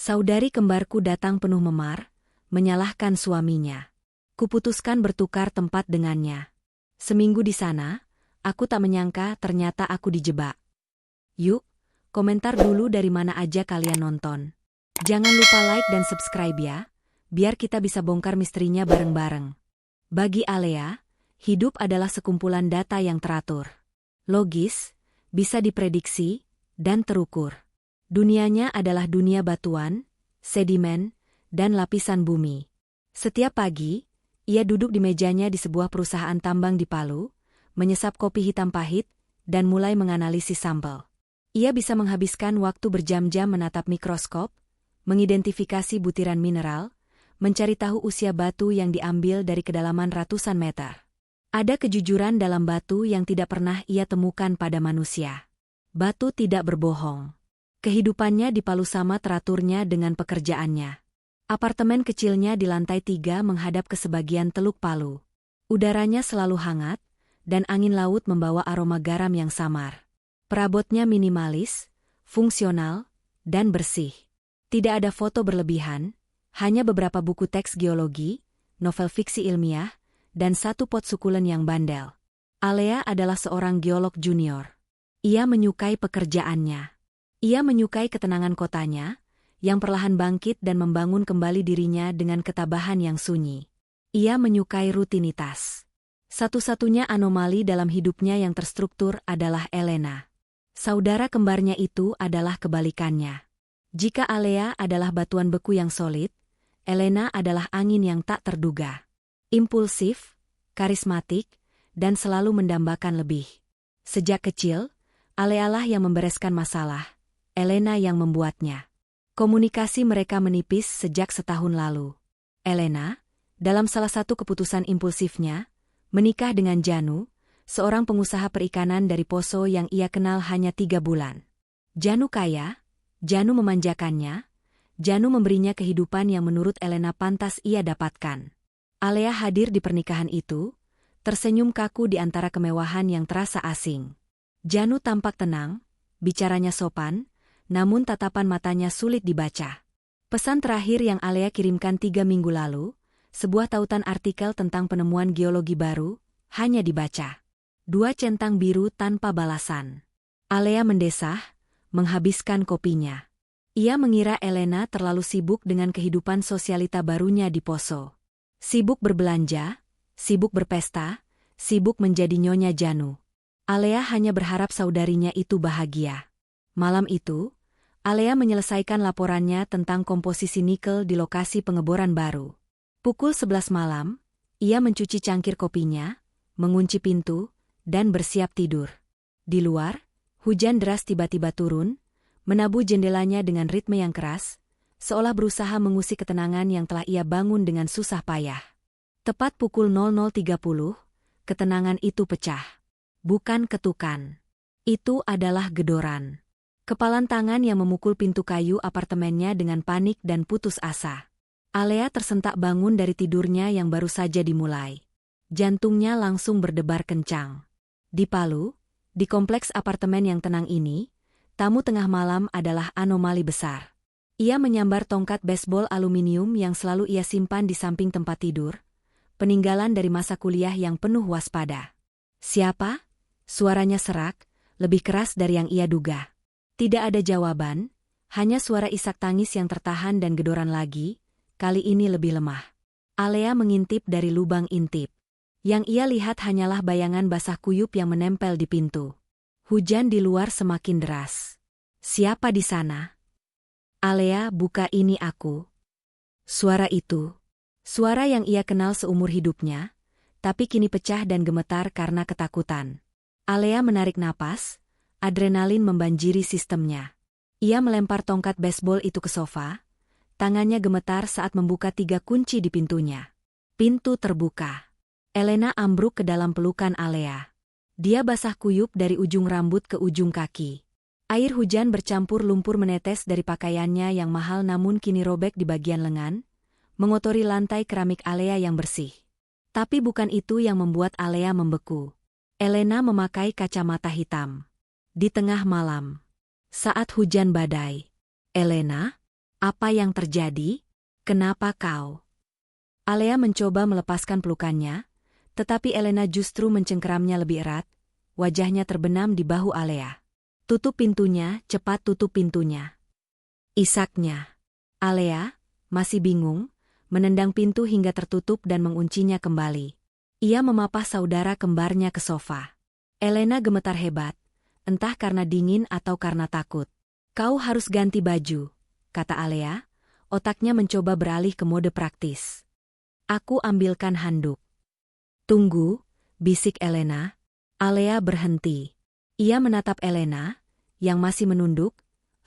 Saudari kembarku datang penuh memar, menyalahkan suaminya. Kuputuskan bertukar tempat dengannya. Seminggu di sana, aku tak menyangka ternyata aku dijebak. Yuk, komentar dulu dari mana aja kalian nonton. Jangan lupa like dan subscribe ya, biar kita bisa bongkar misterinya bareng-bareng. Bagi Alea, hidup adalah sekumpulan data yang teratur. Logis, bisa diprediksi, dan terukur. Dunianya adalah dunia batuan, sedimen, dan lapisan bumi. Setiap pagi, ia duduk di mejanya di sebuah perusahaan tambang di Palu, menyesap kopi hitam pahit, dan mulai menganalisis sampel. Ia bisa menghabiskan waktu berjam-jam menatap mikroskop, mengidentifikasi butiran mineral, mencari tahu usia batu yang diambil dari kedalaman ratusan meter. Ada kejujuran dalam batu yang tidak pernah ia temukan pada manusia. Batu tidak berbohong. Kehidupannya di Palu sama teraturnya dengan pekerjaannya. Apartemen kecilnya di lantai 3 menghadap ke sebagian Teluk Palu. Udaranya selalu hangat, dan angin laut membawa aroma garam yang samar. Perabotnya minimalis, fungsional, dan bersih. Tidak ada foto berlebihan, hanya beberapa buku teks geologi, novel fiksi ilmiah, dan satu pot sukulen yang bandel. Alea adalah seorang geolog junior. Ia menyukai pekerjaannya. Ia menyukai ketenangan kotanya, yang perlahan bangkit dan membangun kembali dirinya dengan ketabahan yang sunyi. Ia menyukai rutinitas. Satu-satunya anomali dalam hidupnya yang terstruktur adalah Elena. Saudara kembarnya itu adalah kebalikannya. Jika Alea adalah batuan beku yang solid, Elena adalah angin yang tak terduga. Impulsif, karismatik, dan selalu mendambakan lebih. Sejak kecil, Alea lah yang membereskan masalah, Elena yang membuatnya. Komunikasi mereka menipis sejak setahun lalu. Elena, dalam salah satu keputusan impulsifnya, menikah dengan Janu, seorang pengusaha perikanan dari Poso yang ia kenal hanya 3 bulan. Janu kaya, Janu memanjakannya, Janu memberinya kehidupan yang menurut Elena pantas ia dapatkan. Alea hadir di pernikahan itu, tersenyum kaku di antara kemewahan yang terasa asing. Janu tampak tenang, bicaranya sopan, namun tatapan matanya sulit dibaca. Pesan terakhir yang Alea kirimkan 3 minggu lalu, sebuah tautan artikel tentang penemuan geologi baru, hanya dibaca. 2 centang biru tanpa balasan. Alea mendesah, menghabiskan kopinya. Ia mengira Elena terlalu sibuk dengan kehidupan sosialita barunya di Poso. Sibuk berbelanja, sibuk berpesta, sibuk menjadi nyonya Janu. Alea hanya berharap saudarinya itu bahagia. Malam itu, Alea menyelesaikan laporannya tentang komposisi nikel di lokasi pengeboran baru. Pukul 11 malam, ia mencuci cangkir kopinya, mengunci pintu, dan bersiap tidur. Di luar, hujan deras tiba-tiba turun, menabuh jendelanya dengan ritme yang keras, seolah berusaha mengusik ketenangan yang telah ia bangun dengan susah payah. Tepat pukul 00.30, ketenangan itu pecah. Bukan ketukan. Itu adalah gedoran. Kepalan tangan yang memukul pintu kayu apartemennya dengan panik dan putus asa. Alea tersentak bangun dari tidurnya yang baru saja dimulai. Jantungnya langsung berdebar kencang. Di Palu, di kompleks apartemen yang tenang ini, tamu tengah malam adalah anomali besar. Ia menyambar tongkat baseball aluminium yang selalu ia simpan di samping tempat tidur, peninggalan dari masa kuliah yang penuh waspada. Siapa? Suaranya serak, lebih keras dari yang ia duga. Tidak ada jawaban, hanya suara isak tangis yang tertahan dan gedoran lagi, kali ini lebih lemah. Alea mengintip dari lubang intip. Yang ia lihat hanyalah bayangan basah kuyup yang menempel di pintu. Hujan di luar semakin deras. Siapa di sana? Alea, buka, ini aku. Suara itu. Suara yang ia kenal seumur hidupnya, tapi kini pecah dan gemetar karena ketakutan. Alea menarik napas. Adrenalin membanjiri sistemnya. Ia melempar tongkat baseball itu ke sofa. Tangannya gemetar saat membuka 3 kunci di pintunya. Pintu terbuka. Elena ambruk ke dalam pelukan Alea. Dia basah kuyup dari ujung rambut ke ujung kaki. Air hujan bercampur lumpur menetes dari pakaiannya yang mahal namun kini robek di bagian lengan, mengotori lantai keramik Alea yang bersih. Tapi bukan itu yang membuat Alea membeku. Elena memakai kacamata hitam. Di tengah malam, saat hujan badai, Elena, Apa yang terjadi? Kenapa kau? Alea mencoba melepaskan pelukannya, tetapi Elena justru mencengkeramnya lebih erat, wajahnya terbenam di bahu Alea. Tutup pintunya, cepat tutup pintunya. Isaknya. Alea, masih bingung, menendang pintu hingga tertutup dan menguncinya kembali. Ia memapah saudara kembarnya ke sofa. Elena gemetar hebat, entah karena dingin atau karena takut. Kau harus ganti baju, kata Alea, otaknya mencoba beralih ke mode praktis. Aku ambilkan handuk. Tunggu, bisik Elena. Alea berhenti. Ia menatap Elena, yang masih menunduk,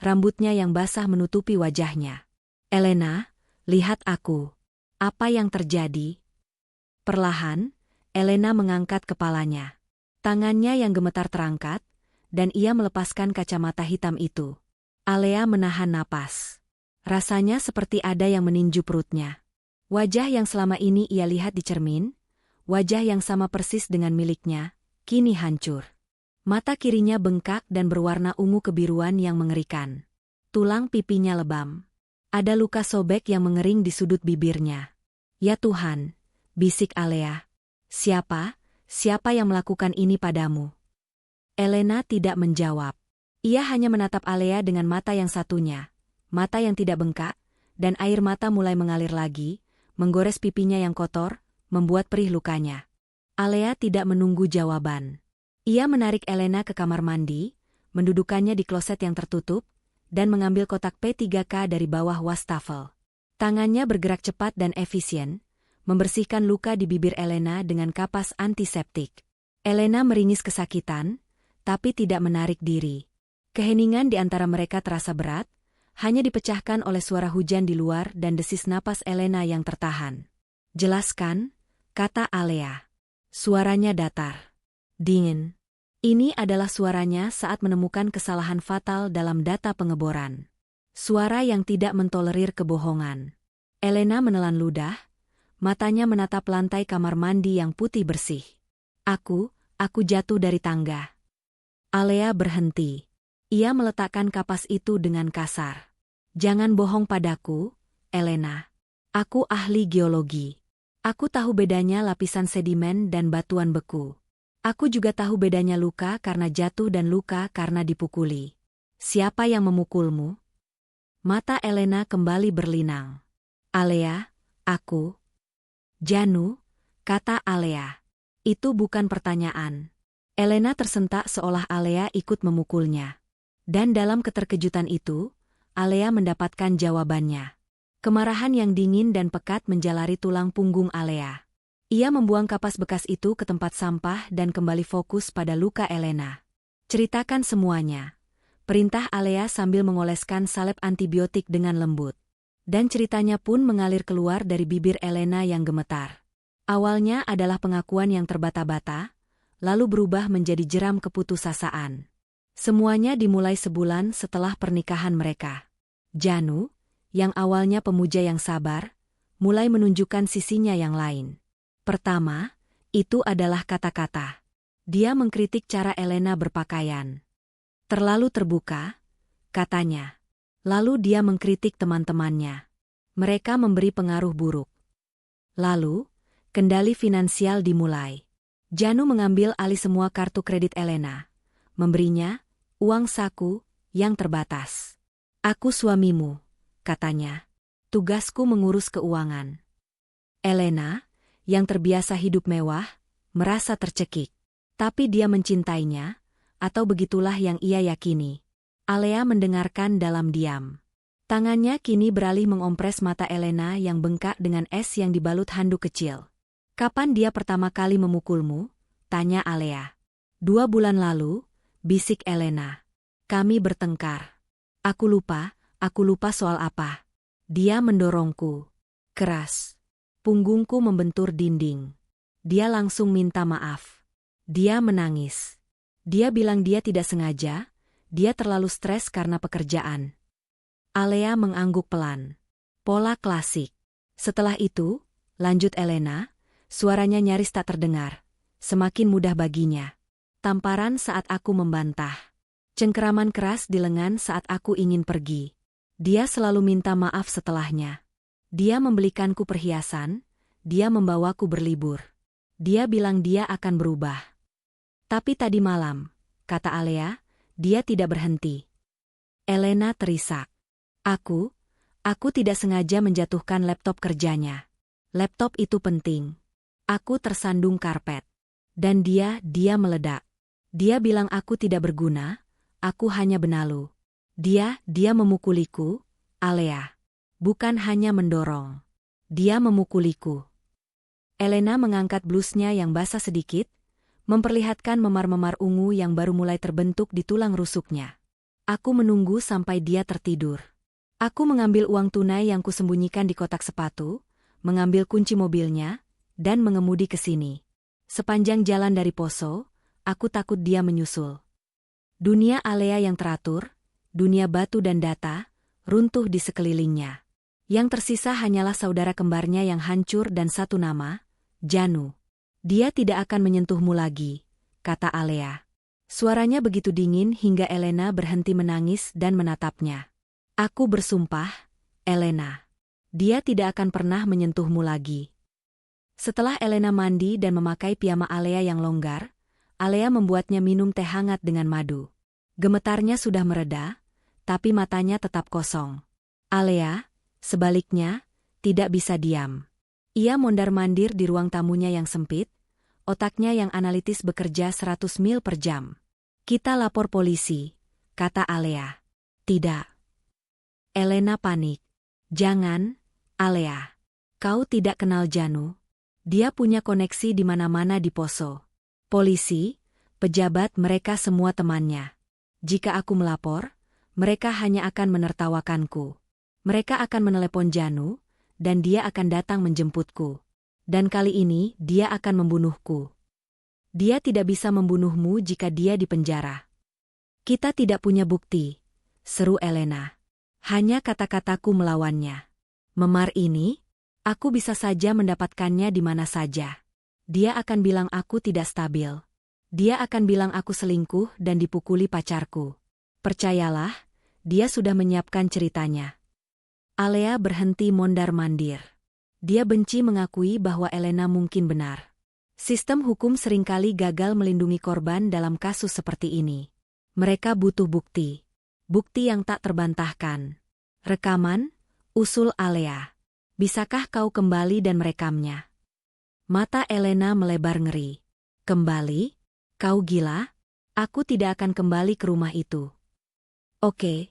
rambutnya yang basah menutupi wajahnya. Elena, lihat aku. Apa yang terjadi? Perlahan, Elena mengangkat kepalanya. Tangannya yang gemetar terangkat, dan ia melepaskan kacamata hitam itu. Alea menahan napas. Rasanya seperti ada yang meninju perutnya. Wajah yang selama ini ia lihat di cermin, wajah yang sama persis dengan miliknya, kini hancur. Mata kirinya bengkak dan berwarna ungu kebiruan yang mengerikan. Tulang pipinya lebam. Ada luka sobek yang mengering di sudut bibirnya. Ya Tuhan, bisik Alea. Siapa yang melakukan ini padamu? Elena tidak menjawab. Ia hanya menatap Alea dengan mata yang satunya, mata yang tidak bengkak, dan air mata mulai mengalir lagi, menggores pipinya yang kotor, membuat perih lukanya. Alea tidak menunggu jawaban. Ia menarik Elena ke kamar mandi, mendudukannya di kloset yang tertutup, dan mengambil kotak P3K dari bawah wastafel. Tangannya bergerak cepat dan efisien, membersihkan luka di bibir Elena dengan kapas antiseptik. Elena meringis kesakitan, tapi tidak menarik diri. Keheningan di antara mereka terasa berat, hanya dipecahkan oleh suara hujan di luar dan desis napas Elena yang tertahan. Jelaskan, kata Alea. Suaranya datar. Dingin. Ini adalah suaranya saat menemukan kesalahan fatal dalam data pengeboran. Suara yang tidak mentolerir kebohongan. Elena menelan ludah, matanya menatap lantai kamar mandi yang putih bersih. Aku jatuh dari tangga. Alea berhenti. Ia meletakkan kapas itu dengan kasar. Jangan bohong padaku, Elena. Aku ahli geologi. Aku tahu bedanya lapisan sedimen dan batuan beku. Aku juga tahu bedanya luka karena jatuh dan luka karena dipukuli. Siapa yang memukulmu? Mata Elena kembali berlinang. Alea, aku. Janu, kata Alea. Itu bukan pertanyaan. Elena tersentak seolah Alea ikut memukulnya. Dan dalam keterkejutan itu, Alea mendapatkan jawabannya. Kemarahan yang dingin dan pekat menjalari tulang punggung Alea. Ia membuang kapas bekas itu ke tempat sampah dan kembali fokus pada luka Elena. Ceritakan semuanya. Perintah Alea sambil mengoleskan salep antibiotik dengan lembut. Dan ceritanya pun mengalir keluar dari bibir Elena yang gemetar. Awalnya adalah pengakuan yang terbata-bata, lalu berubah menjadi jeram keputusasaan. Semuanya dimulai sebulan setelah pernikahan mereka. Janu, yang awalnya pemuja yang sabar, mulai menunjukkan sisinya yang lain. Pertama, itu adalah kata-kata. Dia mengkritik cara Elena berpakaian. Terlalu terbuka, katanya. Lalu dia mengkritik teman-temannya. Mereka memberi pengaruh buruk. Lalu, kendali finansial dimulai. Janu mengambil alih semua kartu kredit Elena, memberinya uang saku yang terbatas. Aku suamimu, katanya. Tugasku mengurus keuangan. Elena, yang terbiasa hidup mewah, merasa tercekik. Tapi dia mencintainya, atau begitulah yang ia yakini. Alea mendengarkan dalam diam. Tangannya kini beralih mengompres mata Elena yang bengkak dengan es yang dibalut handuk kecil. Kapan dia pertama kali memukulmu? Tanya Alea. 2 bulan lalu, bisik Elena. Kami bertengkar. Aku lupa soal apa. Dia mendorongku. Keras. Punggungku membentur dinding. Dia langsung minta maaf. Dia menangis. Dia bilang dia tidak sengaja, dia terlalu stres karena pekerjaan. Alea mengangguk pelan. Pola klasik. Setelah itu, lanjut Elena, suaranya nyaris tak terdengar. Semakin mudah baginya. Tamparan saat aku membantah. Cengkeraman keras di lengan saat aku ingin pergi. Dia selalu minta maaf setelahnya. Dia membelikanku perhiasan, dia membawaku berlibur. Dia bilang dia akan berubah. Tapi tadi malam, kata Alea, dia tidak berhenti. Elena terisak. Aku tidak sengaja menjatuhkan laptop kerjanya. Laptop itu penting. Aku tersandung karpet. Dan dia meledak. Dia bilang aku tidak berguna, aku hanya benalu. Dia memukuliku, Alea. Bukan hanya mendorong. Dia memukuliku. Elena mengangkat blusnya yang basah sedikit, memperlihatkan memar-memar ungu yang baru mulai terbentuk di tulang rusuknya. Aku menunggu sampai dia tertidur. Aku mengambil uang tunai yang kusembunyikan di kotak sepatu, mengambil kunci mobilnya, dan mengemudi ke sini. Sepanjang jalan dari Poso, aku takut dia menyusul. Dunia Alea yang teratur, dunia batu dan data, runtuh di sekelilingnya. Yang tersisa hanyalah saudara kembarnya yang hancur dan satu nama, Janu. Dia tidak akan menyentuhmu lagi, kata Alea. Suaranya begitu dingin hingga Elena berhenti menangis dan menatapnya. Aku bersumpah, Elena. Dia tidak akan pernah menyentuhmu lagi. Setelah Elena mandi dan memakai piyama Alea yang longgar, Alea membuatnya minum teh hangat dengan madu. Gemetarnya sudah mereda, tapi matanya tetap kosong. Alea, sebaliknya, tidak bisa diam. Ia mondar-mandir di ruang tamunya yang sempit, otaknya yang analitis bekerja 100 mil per jam. Kita lapor polisi, kata Alea. Tidak. Elena panik. Jangan, Alea. Kau tidak kenal Janu. Dia punya koneksi di mana-mana di Poso. Polisi, pejabat mereka semua temannya. Jika aku melapor, mereka hanya akan menertawakanku. Mereka akan menelepon Janu, dan dia akan datang menjemputku. Dan kali ini dia akan membunuhku. Dia tidak bisa membunuhmu jika dia di penjara. Kita tidak punya bukti, seru Elena. Hanya kata-kataku melawannya. Memar ini, aku bisa saja mendapatkannya di mana saja. Dia akan bilang aku tidak stabil. Dia akan bilang aku selingkuh dan dipukuli pacarku. Percayalah, dia sudah menyiapkan ceritanya. Alea berhenti mondar-mandir. Dia benci mengakui bahwa Elena mungkin benar. Sistem hukum seringkali gagal melindungi korban dalam kasus seperti ini. Mereka butuh bukti. Bukti yang tak terbantahkan. Rekaman, usul Alea. Bisakah kau kembali dan merekamnya? Mata Elena melebar ngeri. Kembali? Kau gila? Aku tidak akan kembali ke rumah itu. Oke,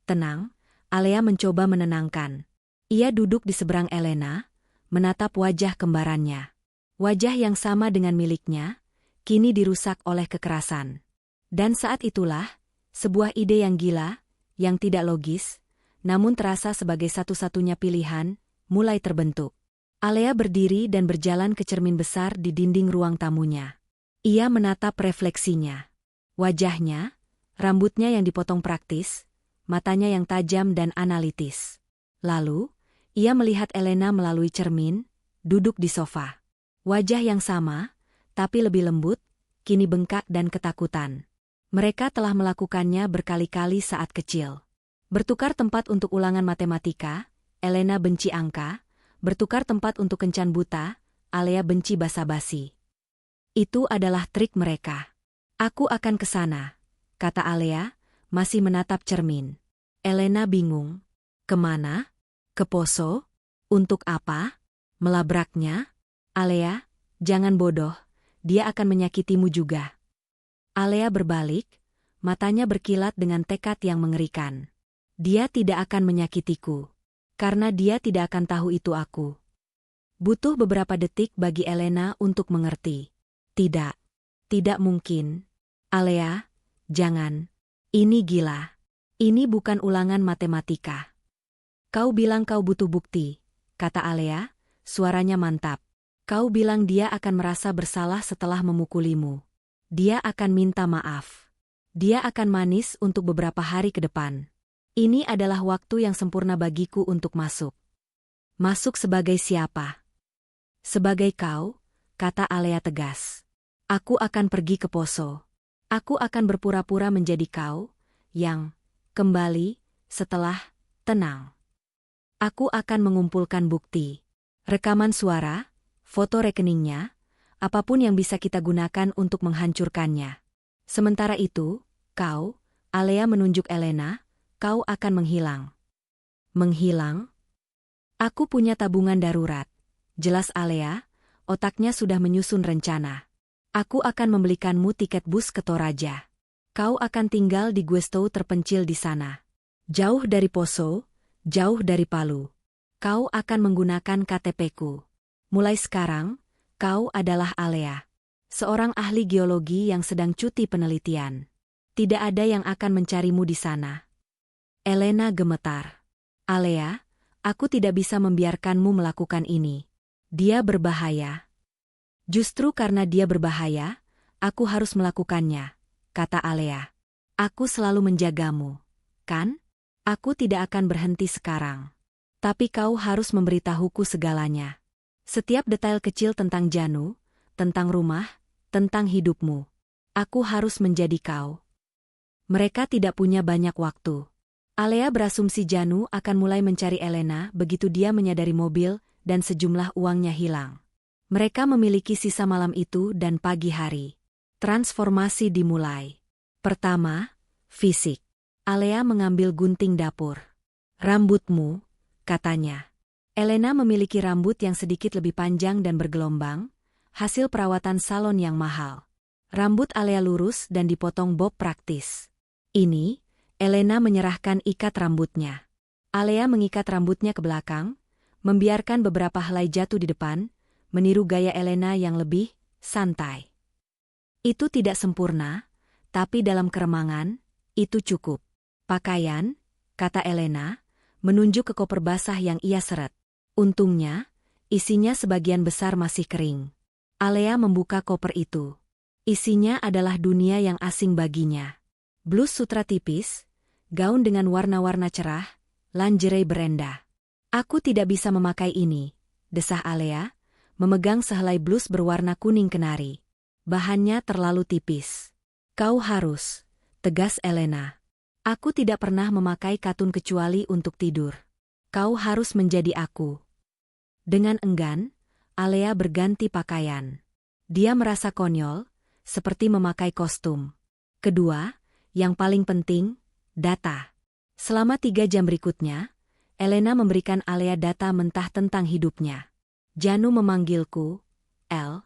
tenang. Alea mencoba menenangkan. Ia duduk di seberang Elena, menatap wajah kembarannya. Wajah yang sama dengan miliknya, kini dirusak oleh kekerasan. Dan saat itulah, sebuah ide yang gila, yang tidak logis, namun terasa sebagai satu-satunya pilihan, mulai terbentuk. Alea berdiri dan berjalan ke cermin besar di dinding ruang tamunya. Ia menatap refleksinya. Wajahnya, rambutnya yang dipotong praktis, matanya yang tajam dan analitis. Lalu, ia melihat Elena melalui cermin, duduk di sofa. Wajah yang sama, tapi lebih lembut, kini bengkak dan ketakutan. Mereka telah melakukannya berkali-kali saat kecil. Bertukar tempat untuk ulangan matematika, Elena benci angka. Bertukar tempat untuk kencan buta, Alea benci basa-basi. Itu adalah trik mereka. Aku akan ke sana, kata Alea, masih menatap cermin. Elena bingung. Kemana? Ke Poso? Untuk apa? Melabraknya? Alea, jangan bodoh, dia akan menyakitimu juga. Alea berbalik, matanya berkilat dengan tekad yang mengerikan. Dia tidak akan menyakitiku. Karena dia tidak akan tahu itu aku. Butuh beberapa detik bagi Elena untuk mengerti. Tidak mungkin. Alea, jangan. Ini gila. Ini bukan ulangan matematika. Kau bilang kau butuh bukti, kata Alea, suaranya mantap. Kau bilang dia akan merasa bersalah setelah memukulimu. Dia akan minta maaf. Dia akan manis untuk beberapa hari ke depan. Ini adalah waktu yang sempurna bagiku untuk masuk. Masuk sebagai siapa? Sebagai kau, kata Alea tegas. Aku akan pergi ke Poso. Aku akan berpura-pura menjadi kau, yang, kembali, setelah, tenang. Aku akan mengumpulkan bukti. Rekaman suara, foto rekeningnya, apapun yang bisa kita gunakan untuk menghancurkannya. Sementara itu, kau, Alea menunjuk Elena, kau akan menghilang. Menghilang? Aku punya tabungan darurat. Jelas Alea, otaknya sudah menyusun rencana. Aku akan membelikanmu tiket bus ke Toraja. Kau akan tinggal di guesto terpencil di sana. Jauh dari Poso, jauh dari Palu. Kau akan menggunakan KTP-ku. Mulai sekarang, kau adalah Alea. Seorang ahli geologi yang sedang cuti penelitian. Tidak ada yang akan mencarimu di sana. Elena gemetar. Alea, aku tidak bisa membiarkanmu melakukan ini. Dia berbahaya. Justru karena dia berbahaya, aku harus melakukannya, kata Alea. Aku selalu menjagamu, kan? Aku tidak akan berhenti sekarang. Tapi kau harus memberitahuku segalanya. Setiap detail kecil tentang Janu, tentang rumah, tentang hidupmu. Aku harus menjadi kau. Mereka tidak punya banyak waktu. Alea berasumsi Janu akan mulai mencari Elena begitu dia menyadari mobil dan sejumlah uangnya hilang. Mereka memiliki sisa malam itu dan pagi hari. Transformasi dimulai. Pertama, fisik. Alea mengambil gunting dapur. Rambutmu, katanya. Elena memiliki rambut yang sedikit lebih panjang dan bergelombang, hasil perawatan salon yang mahal. Rambut Alea lurus dan dipotong bob praktis. Ini, Elena menyerahkan ikat rambutnya. Alea mengikat rambutnya ke belakang, membiarkan beberapa helai jatuh di depan, meniru gaya Elena yang lebih santai. Itu tidak sempurna, tapi dalam keremangan, itu cukup. Pakaian, kata Elena, menunjuk ke koper basah yang ia seret. Untungnya, isinya sebagian besar masih kering. Alea membuka koper itu. Isinya adalah dunia yang asing baginya. Blus sutra tipis, gaun dengan warna-warna cerah, lingerie berenda. Aku tidak bisa memakai ini, desah Alea, memegang sehelai blus berwarna kuning kenari. Bahannya terlalu tipis. Kau harus, tegas Elena. Aku tidak pernah memakai katun kecuali untuk tidur. Kau harus menjadi aku. Dengan enggan, Alea berganti pakaian. Dia merasa konyol, seperti memakai kostum. Kedua, yang paling penting, data. Selama 3 jam berikutnya, Elena memberikan Alea data mentah tentang hidupnya. Janu memanggilku, L.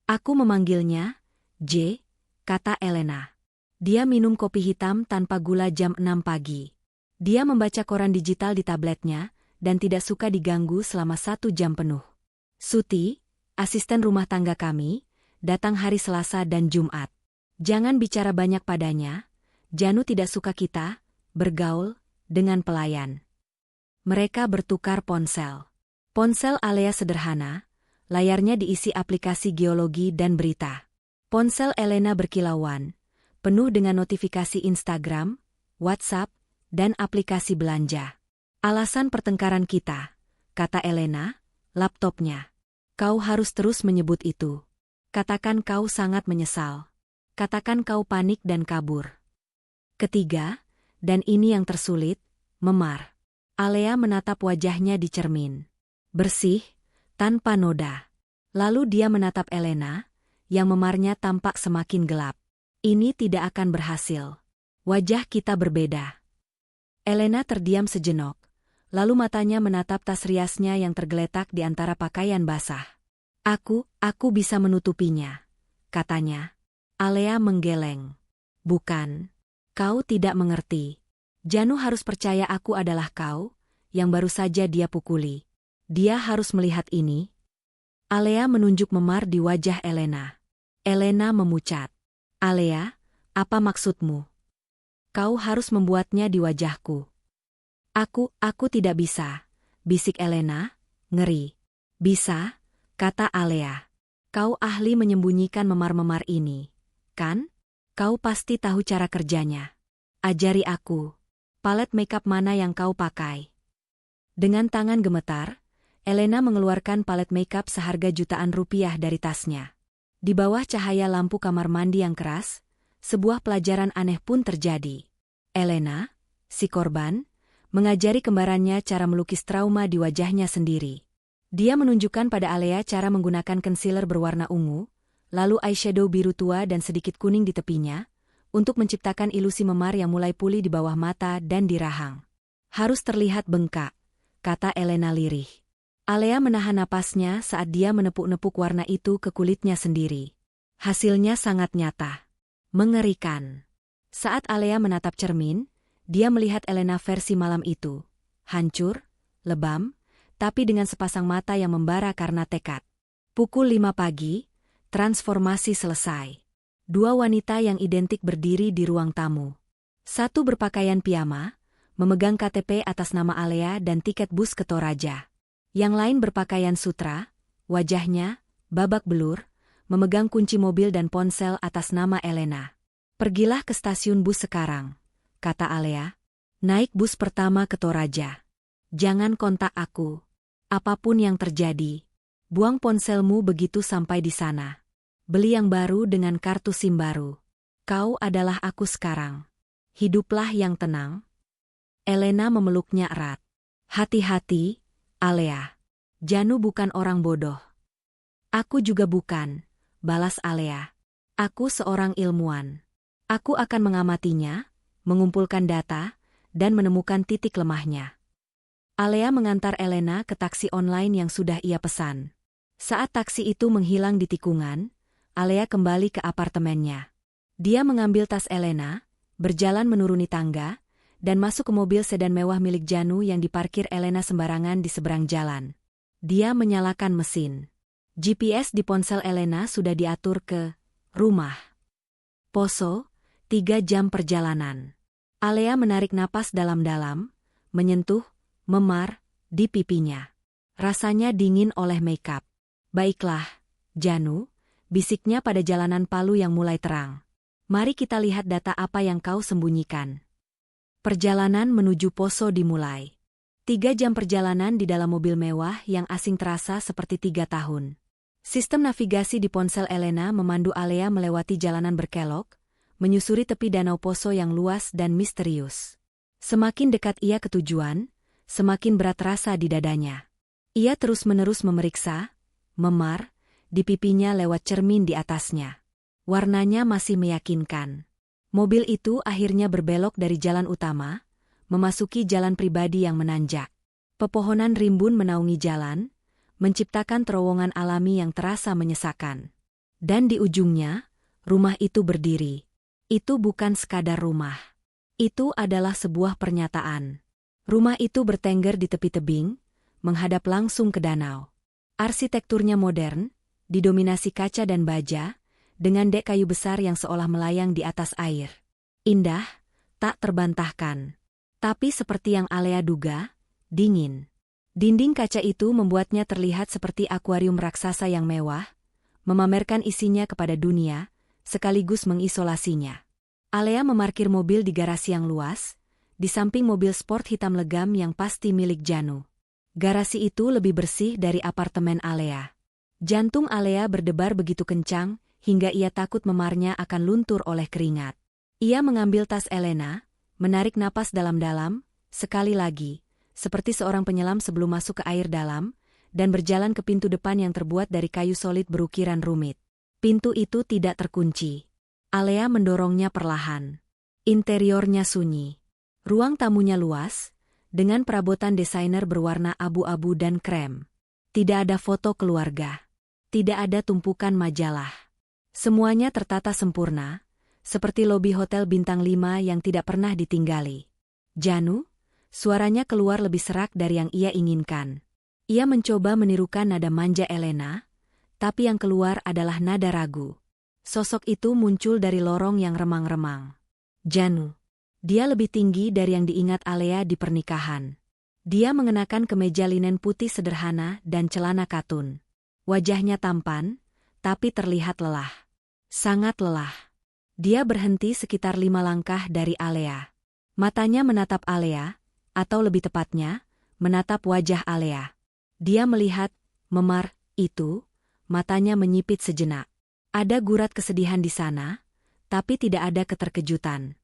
Aku memanggilnya, J, kata Elena. Dia minum kopi hitam tanpa gula jam 6 pagi. Dia membaca koran digital di tabletnya, dan tidak suka diganggu selama 1 jam penuh. Suti, asisten rumah tangga kami, datang hari Selasa dan Jumat. Jangan bicara banyak padanya, Janu tidak suka kita bergaul dengan pelayan. Mereka bertukar ponsel. Ponsel Alea sederhana, layarnya diisi aplikasi geologi dan berita. Ponsel Elena berkilauan, penuh dengan notifikasi Instagram, WhatsApp, dan aplikasi belanja. Alasan pertengkaran kita, kata Elena, laptopnya. Kau harus terus menyebut itu. Katakan kau sangat menyesal. Katakan kau panik dan kabur. Ketiga, dan ini yang tersulit, memar. Alea menatap wajahnya di cermin. Bersih, tanpa noda. Lalu dia menatap Elena, yang memarnya tampak semakin gelap. Ini tidak akan berhasil. Wajah kita berbeda. Elena terdiam sejenak, lalu matanya menatap tas riasnya yang tergeletak di antara pakaian basah. Aku bisa menutupinya, katanya. Alea menggeleng. Bukan. Kau tidak mengerti. Janu harus percaya aku adalah kau, yang baru saja dia pukuli. Dia harus melihat ini. Alea menunjuk memar di wajah Elena. Elena memucat. Alea, apa maksudmu? Kau harus membuatnya di wajahku. Aku tidak bisa, bisik Elena, ngeri. Bisa, kata Alea. Kau ahli menyembunyikan memar-memar ini, kan? Kau pasti tahu cara kerjanya. Ajari aku. Palet makeup mana yang kau pakai? Dengan tangan gemetar, Elena mengeluarkan palet makeup seharga jutaan rupiah dari tasnya. Di bawah cahaya lampu kamar mandi yang keras, sebuah pelajaran aneh pun terjadi. Elena, si korban, mengajari kembarannya cara melukis trauma di wajahnya sendiri. Dia menunjukkan pada Alea cara menggunakan concealer berwarna ungu, lalu eyeshadow biru tua dan sedikit kuning di tepinya, untuk menciptakan ilusi memar yang mulai pulih di bawah mata dan di rahang. Harus terlihat bengkak, kata Elena lirih. Alea menahan napasnya saat dia menepuk-nepuk warna itu ke kulitnya sendiri. Hasilnya sangat nyata. Mengerikan. Saat Alea menatap cermin, dia melihat Elena versi malam itu. Hancur, lebam, tapi dengan sepasang mata yang membara karena tekad. Pukul 5 pagi, transformasi selesai. Dua wanita yang identik berdiri di ruang tamu. Satu berpakaian piyama, memegang KTP atas nama Alea dan tiket bus ke Toraja. Yang lain berpakaian sutra, wajahnya, babak belur, memegang kunci mobil dan ponsel atas nama Elena. Pergilah ke stasiun bus sekarang, kata Alea. Naik bus pertama ke Toraja. Jangan kontak aku. Apapun yang terjadi. Buang ponselmu begitu sampai di sana. Beli yang baru dengan kartu SIM baru. Kau adalah aku sekarang. Hiduplah yang tenang. Elena memeluknya erat. Hati-hati, Alea. Janu bukan orang bodoh. Aku juga bukan, balas Alea. Aku seorang ilmuwan. Aku akan mengamatinya, mengumpulkan data, dan menemukan titik lemahnya. Alea mengantar Elena ke taksi online yang sudah ia pesan. Saat taksi itu menghilang di tikungan, Alea kembali ke apartemennya. Dia mengambil tas Elena, berjalan menuruni tangga, dan masuk ke mobil sedan mewah milik Janu yang diparkir Elena sembarangan di seberang jalan. Dia menyalakan mesin. GPS di ponsel Elena sudah diatur ke rumah. Poso, 3 jam perjalanan. Alea menarik napas dalam-dalam, menyentuh, memar, di pipinya. Rasanya dingin oleh makeup. Baiklah, Janu, bisiknya pada jalanan Palu yang mulai terang. Mari kita lihat data apa yang kau sembunyikan. Perjalanan menuju Poso dimulai. 3 jam perjalanan di dalam mobil mewah yang asing terasa seperti 3 tahun. Sistem navigasi di ponsel Elena memandu Alea melewati jalanan berkelok, menyusuri tepi danau Poso yang luas dan misterius. Semakin dekat ia ke tujuan, semakin berat rasa di dadanya. Ia terus-menerus memeriksa, memar, di pipinya lewat cermin di atasnya. Warnanya masih meyakinkan. Mobil itu akhirnya berbelok dari jalan utama, memasuki jalan pribadi yang menanjak. Pepohonan rimbun menaungi jalan, menciptakan terowongan alami yang terasa menyesakan. Dan di ujungnya, rumah itu berdiri. Itu bukan sekadar rumah. Itu adalah sebuah pernyataan. Rumah itu bertengger di tepi tebing, menghadap langsung ke danau. Arsitekturnya modern, didominasi kaca dan baja, dengan dek kayu besar yang seolah melayang di atas air. Indah, tak terbantahkan. Tapi seperti yang Alea duga, dingin. Dinding kaca itu membuatnya terlihat seperti akuarium raksasa yang mewah, memamerkan isinya kepada dunia, sekaligus mengisolasinya. Alea memarkir mobil di garasi yang luas, di samping mobil sport hitam legam yang pasti milik Janu. Garasi itu lebih bersih dari apartemen Alea. Jantung Alea berdebar begitu kencang, hingga ia takut memarnya akan luntur oleh keringat. Ia mengambil tas Elena, menarik napas dalam-dalam, sekali lagi, seperti seorang penyelam sebelum masuk ke air dalam, dan berjalan ke pintu depan yang terbuat dari kayu solid berukiran rumit. Pintu itu tidak terkunci. Alea mendorongnya perlahan. Interiornya sunyi. Ruang tamunya luas, dengan perabotan desainer berwarna abu-abu dan krem. Tidak ada foto keluarga. Tidak ada tumpukan majalah. Semuanya tertata sempurna, seperti lobi hotel bintang 5 yang tidak pernah ditinggali. Janu, suaranya keluar lebih serak dari yang ia inginkan. Ia mencoba menirukan nada manja Elena, tapi yang keluar adalah nada ragu. Sosok itu muncul dari lorong yang remang-remang. Janu. Dia lebih tinggi dari yang diingat Alea di pernikahan. Dia mengenakan kemeja linen putih sederhana dan celana katun. Wajahnya tampan, tapi terlihat lelah. Sangat lelah. Dia berhenti sekitar 5 langkah dari Alea. Matanya menatap Alea, atau lebih tepatnya, menatap wajah Alea. Dia melihat, memar, itu, matanya menyipit sejenak. Ada gurat kesedihan di sana, tapi tidak ada keterkejutan.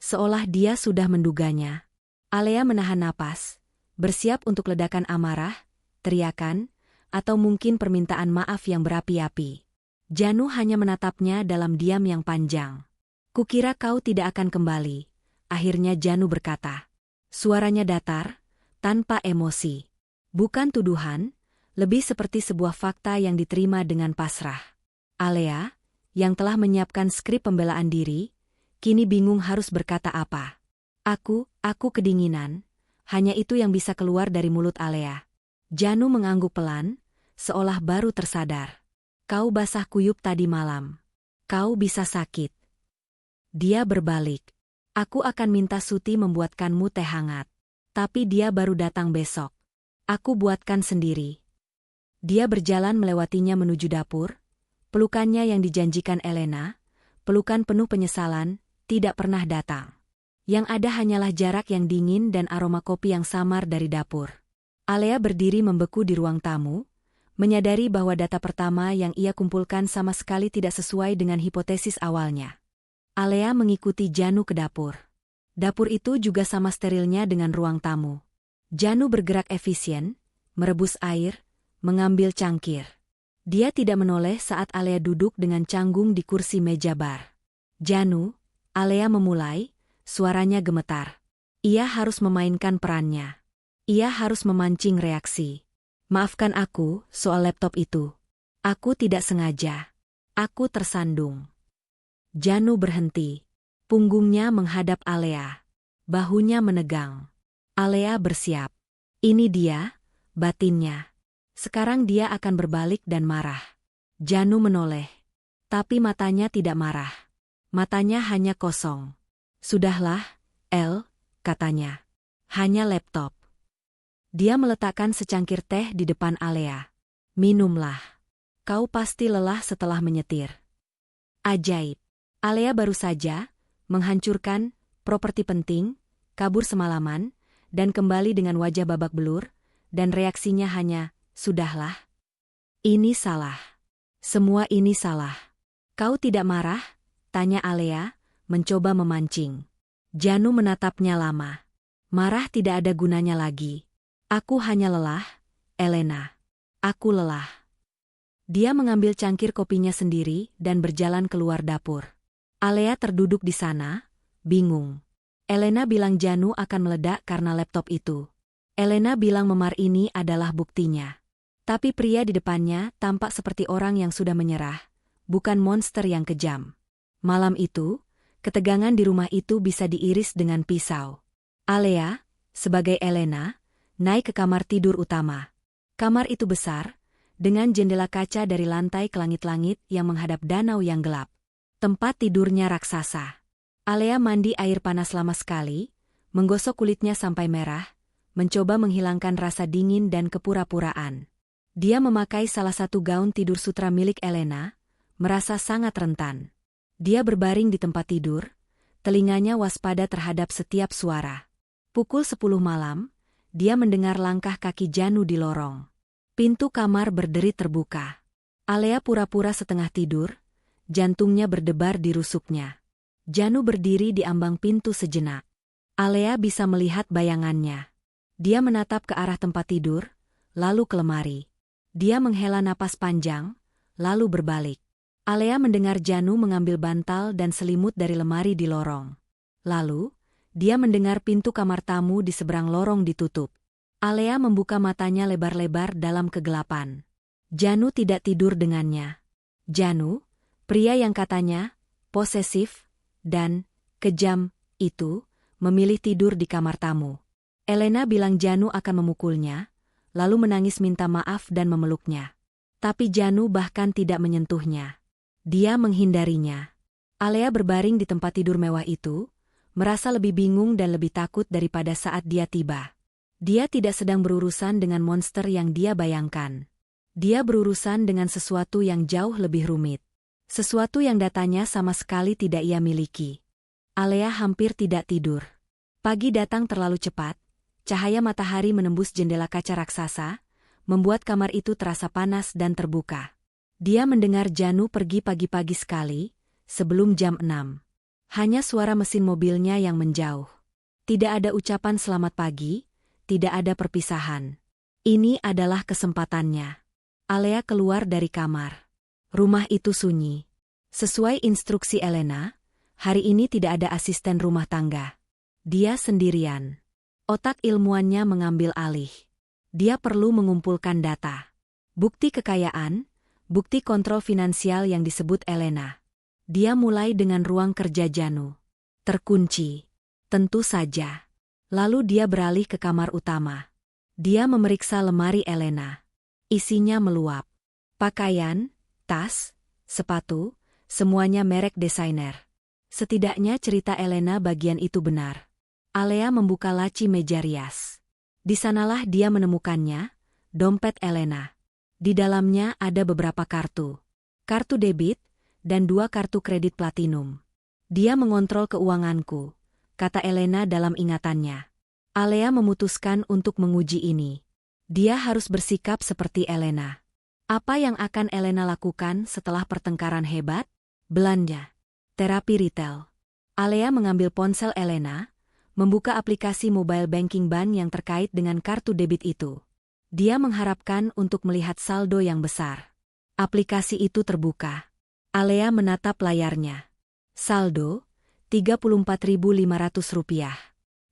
Seolah dia sudah menduganya. Alea menahan napas, bersiap untuk ledakan amarah, teriakan, atau mungkin permintaan maaf yang berapi-api. Janu hanya menatapnya dalam diam yang panjang. Kukira kau tidak akan kembali, akhirnya Janu berkata. Suaranya datar, tanpa emosi. Bukan tuduhan, lebih seperti sebuah fakta yang diterima dengan pasrah. Alea, yang telah menyiapkan skrip pembelaan diri, kini bingung harus berkata apa. Aku kedinginan, hanya itu yang bisa keluar dari mulut Alea. Janu mengangguk pelan, seolah baru tersadar. Kau basah kuyup tadi malam. Kau bisa sakit. Dia berbalik. Aku akan minta Suti membuatkanmu teh hangat. Tapi dia baru datang besok. Aku buatkan sendiri. Dia berjalan melewatinya menuju dapur. Pelukannya yang dijanjikan Elena, pelukan penuh penyesalan, tidak pernah datang. Yang ada hanyalah jarak yang dingin dan aroma kopi yang samar dari dapur. Alea berdiri membeku di ruang tamu, menyadari bahwa data pertama yang ia kumpulkan sama sekali tidak sesuai dengan hipotesis awalnya. Alea mengikuti Janu ke dapur. Dapur itu juga sama sterilnya dengan ruang tamu. Janu bergerak efisien, merebus air, mengambil cangkir. Dia tidak menoleh saat Alea duduk dengan canggung di kursi meja bar. Janu, Alea memulai, suaranya gemetar. Ia harus memainkan perannya. Ia harus memancing reaksi. Maafkan aku soal laptop itu. Aku tidak sengaja. Aku tersandung. Janu berhenti. Punggungnya menghadap Alea. Bahunya menegang. Alea bersiap. Ini dia, batinnya. Sekarang dia akan berbalik dan marah. Janu menoleh. Tapi matanya tidak marah. Matanya hanya kosong. Sudahlah, El, katanya. Hanya laptop. Dia meletakkan secangkir teh di depan Alea. Minumlah. Kau pasti lelah setelah menyetir. Ajaib. Alea baru saja menghancurkan properti penting, kabur semalaman, dan kembali dengan wajah babak belur, dan reaksinya hanya, sudahlah. Ini salah. Semua ini salah. Kau tidak marah? Tanya Alea, mencoba memancing. Janu menatapnya lama. Marah tidak ada gunanya lagi. Aku hanya lelah, Elena. Aku lelah. Dia mengambil cangkir kopinya sendiri dan berjalan keluar dapur. Alea terduduk di sana, bingung. Elena bilang Janu akan meledak karena laptop itu. Elena bilang memar ini adalah buktinya. Tapi pria di depannya tampak seperti orang yang sudah menyerah, bukan monster yang kejam. Malam itu, ketegangan di rumah itu bisa diiris dengan pisau. Alea, sebagai Elena, naik ke kamar tidur utama. Kamar itu besar, dengan jendela kaca dari lantai ke langit-langit yang menghadap danau yang gelap. Tempat tidurnya raksasa. Alea mandi air panas lama sekali, menggosok kulitnya sampai merah, mencoba menghilangkan rasa dingin dan kepura-puraan. Dia memakai salah satu gaun tidur sutra milik Elena, merasa sangat rentan. Dia berbaring di tempat tidur, telinganya waspada terhadap setiap suara. Pukul 10 malam, dia mendengar langkah kaki Janu di lorong. Pintu kamar berderit terbuka. Alea pura-pura setengah tidur, jantungnya berdebar di rusuknya. Janu berdiri di ambang pintu sejenak. Alea bisa melihat bayangannya. Dia menatap ke arah tempat tidur, lalu ke lemari. Dia menghela napas panjang, lalu berbalik. Alea mendengar Janu mengambil bantal dan selimut dari lemari di lorong. Lalu, dia mendengar pintu kamar tamu di seberang lorong ditutup. Alea membuka matanya lebar-lebar dalam kegelapan. Janu tidak tidur dengannya. Janu, pria yang katanya posesif dan kejam itu, memilih tidur di kamar tamu. Elena bilang Janu akan memukulnya, lalu menangis minta maaf dan memeluknya. Tapi Janu bahkan tidak menyentuhnya. Dia menghindarinya. Alea berbaring di tempat tidur mewah itu, merasa lebih bingung dan lebih takut daripada saat dia tiba. Dia tidak sedang berurusan dengan monster yang dia bayangkan. Dia berurusan dengan sesuatu yang jauh lebih rumit. Sesuatu yang datanya sama sekali tidak ia miliki. Alea hampir tidak tidur. Pagi datang terlalu cepat, cahaya matahari menembus jendela kaca raksasa, membuat kamar itu terasa panas dan terbuka. Dia mendengar Janu pergi pagi-pagi sekali, sebelum jam 6. Hanya suara mesin mobilnya yang menjauh. Tidak ada ucapan selamat pagi, tidak ada perpisahan. Ini adalah kesempatannya. Alea keluar dari kamar. Rumah itu sunyi. Sesuai instruksi Elena, hari ini tidak ada asisten rumah tangga. Dia sendirian. Otak ilmuannya mengambil alih. Dia perlu mengumpulkan data. Bukti kekayaan, bukti kontrol finansial yang disebut Elena. Dia mulai dengan ruang kerja Janu. Terkunci. Tentu saja. Lalu dia beralih ke kamar utama. Dia memeriksa lemari Elena. Isinya meluap. Pakaian, tas, sepatu, semuanya merek desainer. Setidaknya cerita Elena bagian itu benar. Alea membuka laci meja rias. Di sanalah dia menemukannya, dompet Elena. Di dalamnya ada beberapa kartu. Kartu debit, dan 2 kartu kredit platinum. Dia mengontrol keuanganku, kata Elena dalam ingatannya. Alea memutuskan untuk menguji ini. Dia harus bersikap seperti Elena. Apa yang akan Elena lakukan setelah pertengkaran hebat? Belanja. Terapi retail. Alea mengambil ponsel Elena, membuka aplikasi mobile banking bank yang terkait dengan kartu debit itu. Dia mengharapkan untuk melihat saldo yang besar. Aplikasi itu terbuka. Alea menatap layarnya. Saldo, Rp34.500.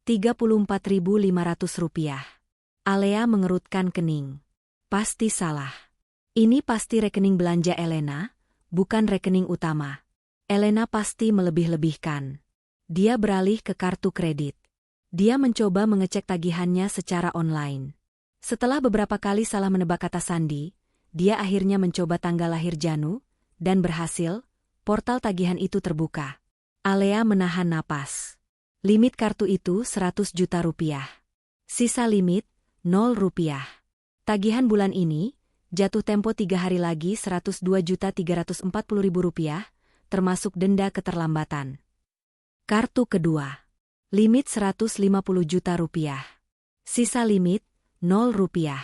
Rp34.500. Alea mengerutkan kening. Pasti salah. Ini pasti rekening belanja Elena, bukan rekening utama. Elena pasti melebih-lebihkan. Dia beralih ke kartu kredit. Dia mencoba mengecek tagihannya secara online. Setelah beberapa kali salah menebak kata sandi, dia akhirnya mencoba tanggal lahir Janu, dan berhasil, portal tagihan itu terbuka. Alea menahan napas. Limit kartu itu 100 juta rupiah. Sisa limit, 0 rupiah. Tagihan bulan ini, jatuh tempo 3 hari lagi 102.340.000 rupiah, termasuk denda keterlambatan. Kartu kedua. Limit 150 juta rupiah. Sisa limit, 0 rupiah.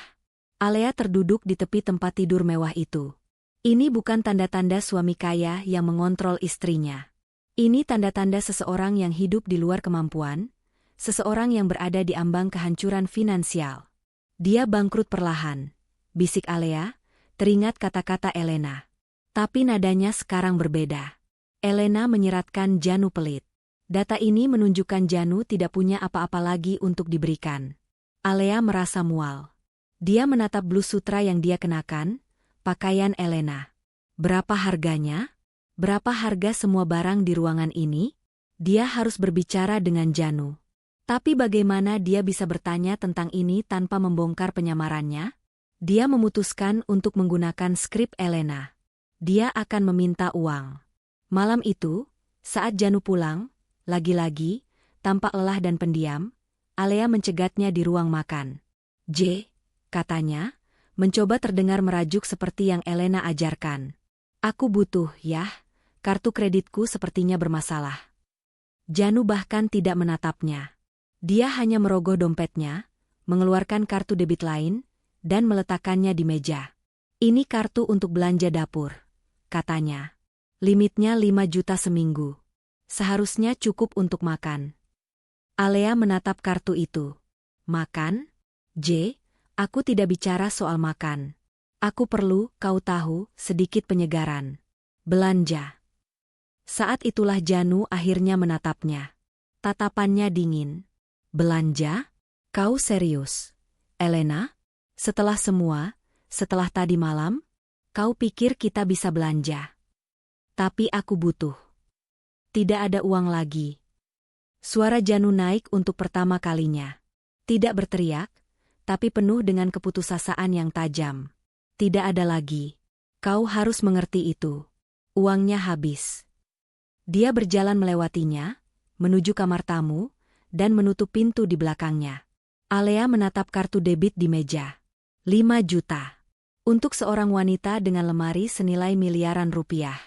Alea terduduk di tepi tempat tidur mewah itu. Ini bukan tanda-tanda suami kaya yang mengontrol istrinya. Ini tanda-tanda seseorang yang hidup di luar kemampuan, seseorang yang berada di ambang kehancuran finansial. Dia bangkrut perlahan, bisik Alea, teringat kata-kata Elena. Tapi nadanya sekarang berbeda. Elena menyeratkan Janu pelit. Data ini menunjukkan Janu tidak punya apa-apa lagi untuk diberikan. Alea merasa mual. Dia menatap blus sutra yang dia kenakan, pakaian Elena. Berapa harganya? Berapa harga semua barang di ruangan ini? Dia harus berbicara dengan Janu. Tapi bagaimana dia bisa bertanya tentang ini tanpa membongkar penyamarannya? Dia memutuskan untuk menggunakan skrip Elena. Dia akan meminta uang. Malam itu, saat Janu pulang, lagi-lagi, tampak lelah dan pendiam, Alea mencegatnya di ruang makan. Katanya, mencoba terdengar merajuk seperti yang Elena ajarkan. Aku butuh, ya, kartu kreditku sepertinya bermasalah. Janu bahkan tidak menatapnya. Dia hanya merogoh dompetnya, mengeluarkan kartu debit lain, dan meletakkannya di meja. Ini kartu untuk belanja dapur, katanya. Limitnya 5 juta seminggu. Seharusnya cukup untuk makan. Alea menatap kartu itu. Makan? Aku tidak bicara soal makan. Aku perlu, kau tahu, sedikit penyegaran. Belanja. Saat itulah Janu akhirnya menatapnya. Tatapannya dingin. Belanja? Kau serius? Elena? Setelah semua, setelah tadi malam, kau pikir kita bisa belanja? Tapi aku butuh. Tidak ada uang lagi. Suara Janu naik untuk pertama kalinya. Tidak berteriak, tapi penuh dengan keputusasaan yang tajam. Tidak ada lagi. Kau harus mengerti itu. Uangnya habis. Dia berjalan melewatinya, menuju kamar tamu, dan menutup pintu di belakangnya. Alea menatap kartu debit di meja. 5 juta. Untuk seorang wanita dengan lemari senilai miliaran rupiah.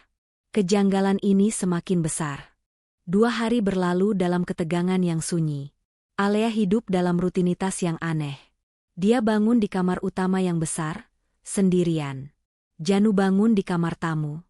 Kejanggalan ini semakin besar. 2 hari berlalu dalam ketegangan yang sunyi. Alea hidup dalam rutinitas yang aneh. Dia bangun di kamar utama yang besar, sendirian. Janu bangun di kamar tamu.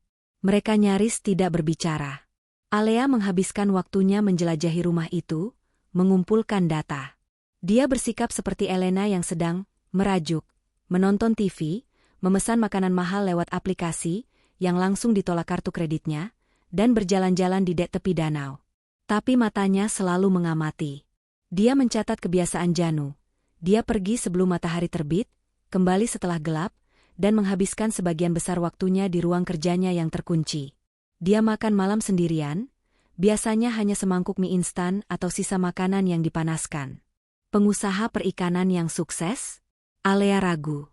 Mereka nyaris tidak berbicara. Alea menghabiskan waktunya menjelajahi rumah itu, mengumpulkan data. Dia bersikap seperti Elena yang sedang merajuk, menonton TV, memesan makanan mahal lewat aplikasi yang langsung ditolak kartu kreditnya, dan berjalan-jalan di dek tepi danau. Tapi matanya selalu mengamati. Dia mencatat kebiasaan Janu. Dia pergi sebelum matahari terbit, kembali setelah gelap, dan menghabiskan sebagian besar waktunya di ruang kerjanya yang terkunci. Dia makan malam sendirian, biasanya hanya semangkuk mie instan atau sisa makanan yang dipanaskan. Pengusaha perikanan yang sukses? Alea ragu.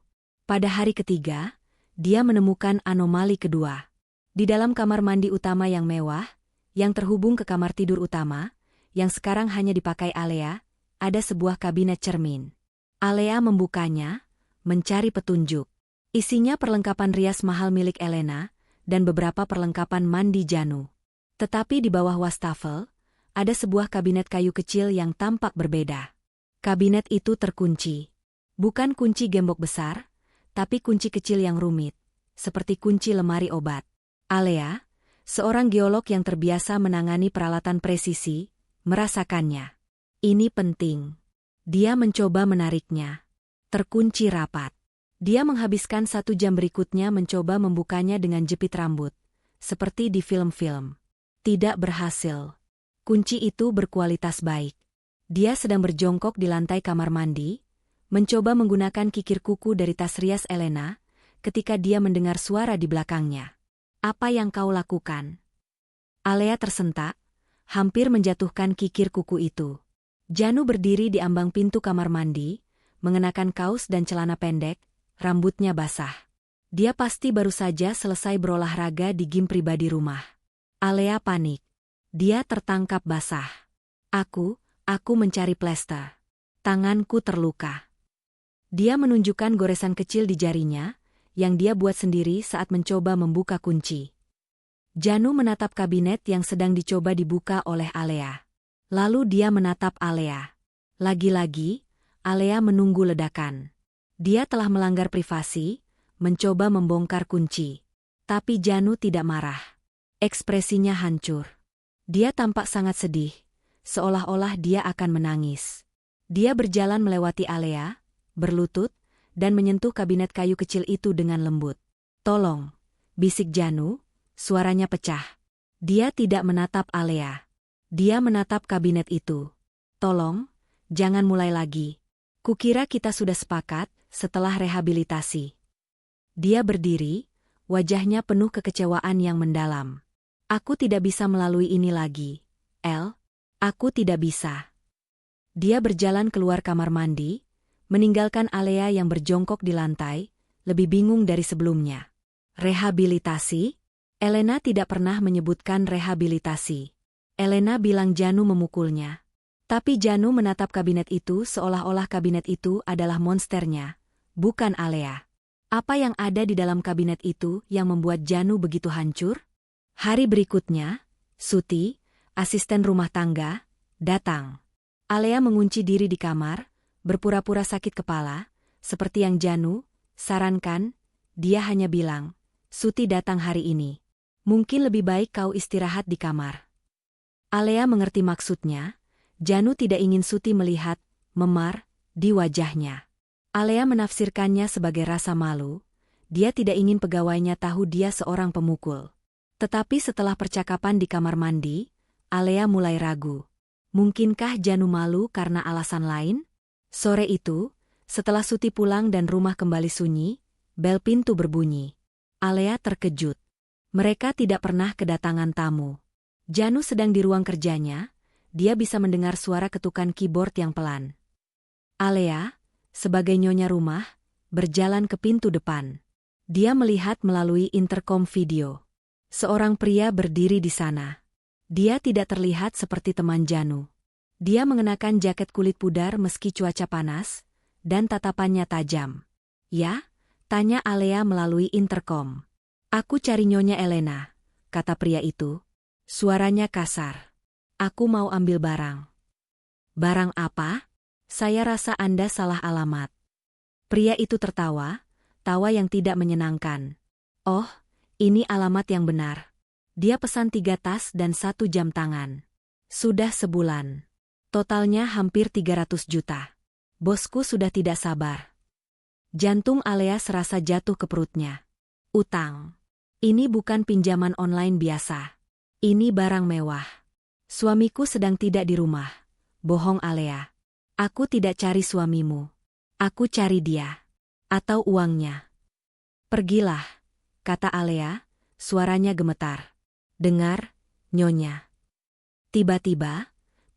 Pada hari ketiga, dia menemukan anomali kedua. Di dalam kamar mandi utama yang mewah, yang terhubung ke kamar tidur utama, yang sekarang hanya dipakai Alea, ada sebuah kabinet cermin. Alea membukanya, mencari petunjuk. Isinya perlengkapan rias mahal milik Elena, dan beberapa perlengkapan mandi Janu. Tetapi di bawah wastafel, ada sebuah kabinet kayu kecil yang tampak berbeda. Kabinet itu terkunci. Bukan kunci gembok besar, tapi kunci kecil yang rumit, seperti kunci lemari obat. Alea, seorang geolog yang terbiasa menangani peralatan presisi, merasakannya. Ini penting. Dia mencoba menariknya. Terkunci rapat. Dia menghabiskan 1 jam berikutnya mencoba membukanya dengan jepit rambut, seperti di film-film. Tidak berhasil. Kunci itu berkualitas baik. Dia sedang berjongkok di lantai kamar mandi, mencoba menggunakan kikir kuku dari tas rias Elena, ketika dia mendengar suara di belakangnya. Apa yang kau lakukan? Alea tersentak, hampir menjatuhkan kikir kuku itu. Janu berdiri di ambang pintu kamar mandi, mengenakan kaos dan celana pendek, rambutnya basah. Dia pasti baru saja selesai berolahraga di gym pribadi rumah. Alea panik. Dia tertangkap basah. Aku mencari plester. Tanganku terluka. Dia menunjukkan goresan kecil di jarinya, yang dia buat sendiri saat mencoba membuka kunci. Janu menatap kabinet yang sedang dicoba dibuka oleh Alea. Lalu dia menatap Alea. Lagi-lagi, Alea menunggu ledakan. Dia telah melanggar privasi, mencoba membongkar kunci. Tapi Janu tidak marah. Ekspresinya hancur. Dia tampak sangat sedih, seolah-olah dia akan menangis. Dia berjalan melewati Alea, berlutut, dan menyentuh kabinet kayu kecil itu dengan lembut. Tolong, bisik Janu, suaranya pecah. Dia tidak menatap Alea. Dia menatap kabinet itu. Tolong, jangan mulai lagi. Kukira kita sudah sepakat setelah rehabilitasi. Dia berdiri, wajahnya penuh kekecewaan yang mendalam. Aku tidak bisa melalui ini lagi, El. Aku tidak bisa. Dia berjalan keluar kamar mandi, meninggalkan Alea yang berjongkok di lantai, lebih bingung dari sebelumnya. Rehabilitasi? Elena tidak pernah menyebutkan rehabilitasi. Elena bilang Janu memukulnya. Tapi Janu menatap kabinet itu seolah-olah kabinet itu adalah monsternya, bukan Alea. Apa yang ada di dalam kabinet itu yang membuat Janu begitu hancur? Hari berikutnya, Suti, asisten rumah tangga, datang. Alea mengunci diri di kamar, berpura-pura sakit kepala, seperti yang Janu sarankan. Dia hanya bilang, Suti datang hari ini. Mungkin lebih baik kau istirahat di kamar. Alea mengerti maksudnya. Janu tidak ingin Suti melihat memar di wajahnya. Alea menafsirkannya sebagai rasa malu. Dia tidak ingin pegawainya tahu dia seorang pemukul. Tetapi setelah percakapan di kamar mandi, Alea mulai ragu. Mungkinkah Janu malu karena alasan lain? Sore itu, setelah Suti pulang dan rumah kembali sunyi, bel pintu berbunyi. Alea terkejut. Mereka tidak pernah kedatangan tamu. Janu sedang di ruang kerjanya, dia bisa mendengar suara ketukan keyboard yang pelan. Alea, sebagai nyonya rumah, berjalan ke pintu depan. Dia melihat melalui intercom video. Seorang pria berdiri di sana. Dia tidak terlihat seperti teman Janu. Dia mengenakan jaket kulit pudar meski cuaca panas, dan tatapannya tajam. Ya? Tanya Alea melalui intercom. Aku cari Nyonya Elena, kata pria itu. Suaranya kasar. Aku mau ambil barang. Barang apa? Saya rasa Anda salah alamat. Pria itu tertawa, tawa yang tidak menyenangkan. Oh, ini alamat yang benar. Dia pesan 3 tas dan 1 jam tangan. Sudah sebulan. Totalnya hampir 300 juta. Bosku sudah tidak sabar. Jantung Alea serasa jatuh ke perutnya. Utang. Ini bukan pinjaman online biasa. Ini barang mewah. Suamiku sedang tidak di rumah. Bohong Alea. Aku tidak cari suamimu. Aku cari dia. Atau uangnya. Pergilah, kata Alea, suaranya gemetar. Dengar, Nyonya. Tiba-tiba,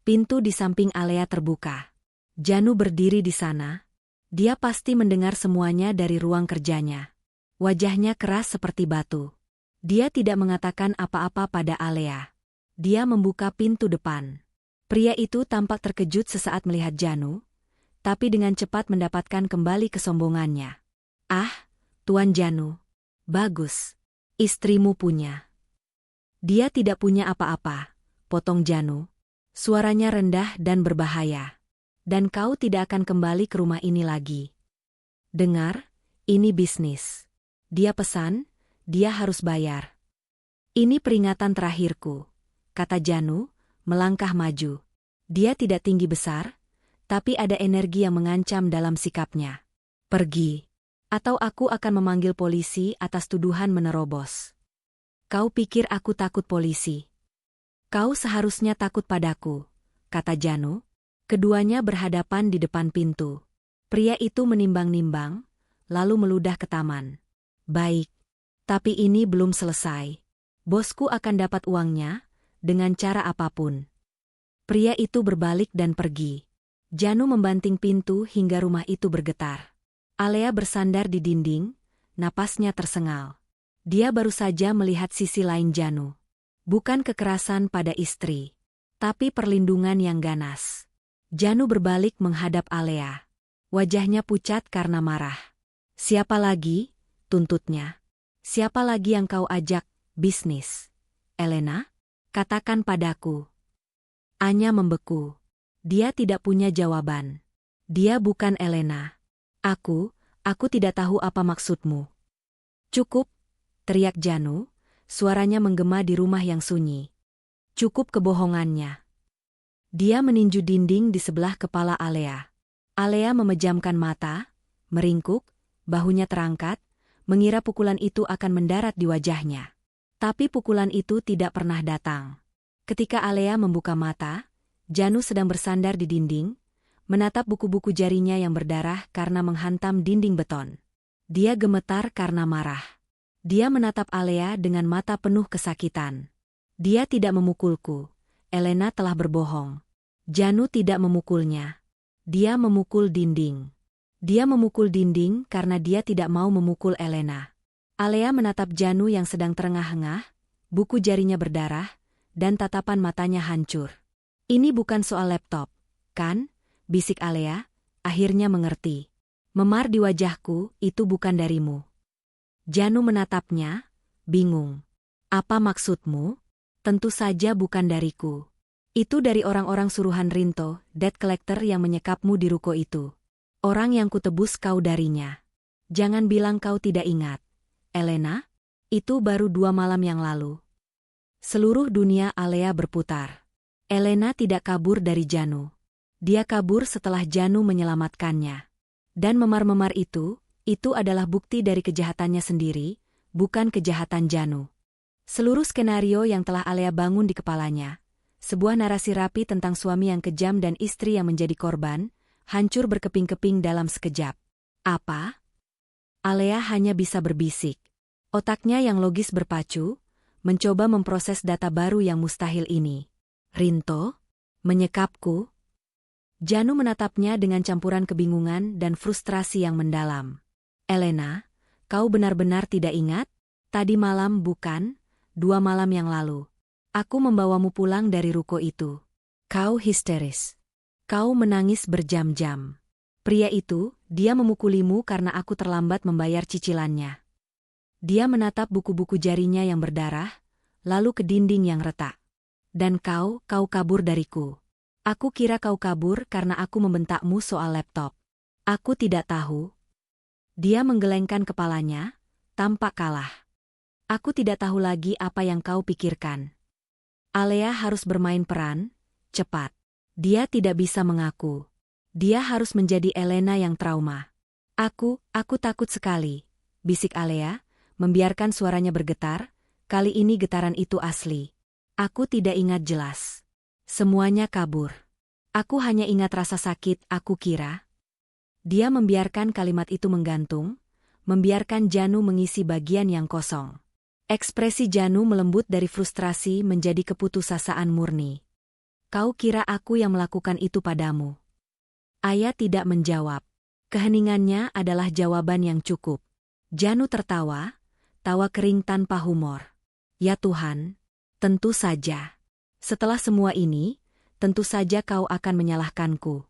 pintu di samping Alea terbuka. Janu berdiri di sana. Dia pasti mendengar semuanya dari ruang kerjanya. Wajahnya keras seperti batu. Dia tidak mengatakan apa-apa pada Alea. Dia membuka pintu depan. Pria itu tampak terkejut sesaat melihat Janu, tapi dengan cepat mendapatkan kembali kesombongannya. Ah, Tuan Janu. Bagus. Istrimu punya. Dia tidak punya apa-apa, potong Janu. Suaranya rendah dan berbahaya. Dan kau tidak akan kembali ke rumah ini lagi. Dengar, ini bisnis. Dia pesan, dia harus bayar. Ini peringatan terakhirku, kata Janu, melangkah maju. Dia tidak tinggi besar, tapi ada energi yang mengancam dalam sikapnya. Pergi, atau aku akan memanggil polisi atas tuduhan menerobos. Kau pikir aku takut polisi? Kau seharusnya takut padaku, kata Janu. Keduanya berhadapan di depan pintu. Pria itu menimbang-nimbang, lalu meludah ke taman. Baik, tapi ini belum selesai. Bosku akan dapat uangnya, dengan cara apapun. Pria itu berbalik dan pergi. Janu membanting pintu hingga rumah itu bergetar. Alea bersandar di dinding, napasnya tersengal. Dia baru saja melihat sisi lain Janu. Bukan kekerasan pada istri, tapi perlindungan yang ganas. Janu berbalik menghadap Alea. Wajahnya pucat karena marah. Siapa lagi? Tuntutnya. Siapa lagi yang kau ajak bisnis? Elena? Katakan padaku. Anya membeku. Dia tidak punya jawaban. Dia bukan Elena. Aku tidak tahu apa maksudmu. Cukup, teriak Janu, suaranya menggema di rumah yang sunyi. Cukup kebohongannya. Dia meninju dinding di sebelah kepala Alea. Alea memejamkan mata, meringkuk, bahunya terangkat, mengira pukulan itu akan mendarat di wajahnya. Tapi pukulan itu tidak pernah datang. Ketika Alea membuka mata, Janu sedang bersandar di dinding, menatap buku-buku jarinya yang berdarah karena menghantam dinding beton. Dia gemetar karena marah. Dia menatap Alea dengan mata penuh kesakitan. Dia tidak memukulku. Elena telah berbohong. Janu tidak memukulnya. Dia memukul dinding. Dia memukul dinding karena dia tidak mau memukul Elena. Alea menatap Janu yang sedang terengah-engah, buku jarinya berdarah, dan tatapan matanya hancur. Ini bukan soal laptop, kan? Bisik Alea, akhirnya mengerti. Memar di wajahku, itu bukan darimu. Janu menatapnya, bingung. Apa maksudmu? Tentu saja bukan dariku. Itu dari orang-orang suruhan Rinto, debt collector yang menyekapmu di ruko itu. Orang yang kutebus kau darinya. Jangan bilang kau tidak ingat. Elena? Itu baru 2 malam yang lalu. Seluruh dunia Alea berputar. Elena tidak kabur dari Janu. Dia kabur setelah Janu menyelamatkannya. Dan memar-memar itu adalah bukti dari kejahatannya sendiri, bukan kejahatan Janu. Seluruh skenario yang telah Alea bangun di kepalanya, sebuah narasi rapi tentang suami yang kejam dan istri yang menjadi korban, hancur berkeping-keping dalam sekejap. Apa? Alea hanya bisa berbisik. Otaknya yang logis berpacu, mencoba memproses data baru yang mustahil ini. Rinto? Menyekapku? Janu menatapnya dengan campuran kebingungan dan frustrasi yang mendalam. Elena, kau benar-benar tidak ingat? Tadi malam bukan? 2 malam yang lalu. Aku membawamu pulang dari ruko itu. Kau histeris. Kau menangis berjam-jam. Pria itu, dia memukulimu karena aku terlambat membayar cicilannya. Dia menatap buku-buku jarinya yang berdarah, lalu ke dinding yang retak. Dan kau kabur dariku. Aku kira kau kabur karena aku membentakmu soal laptop. Aku tidak tahu. Dia menggelengkan kepalanya, tampak kalah. Aku tidak tahu lagi apa yang kau pikirkan. Alea harus bermain peran, cepat. Dia tidak bisa mengaku. Dia harus menjadi Elena yang trauma. Aku takut sekali, bisik Alea, membiarkan suaranya bergetar. Kali ini getaran itu asli. Aku tidak ingat jelas. Semuanya kabur. Aku hanya ingat rasa sakit, aku kira. Dia membiarkan kalimat itu menggantung, membiarkan Janu mengisi bagian yang kosong. Ekspresi Janu melembut dari frustrasi menjadi keputusasaan murni. Kau kira aku yang melakukan itu padamu? Ayah tidak menjawab. Keheningannya adalah jawaban yang cukup. Janu tertawa, tawa kering tanpa humor. Ya Tuhan, tentu saja. Setelah semua ini, tentu saja kau akan menyalahkanku.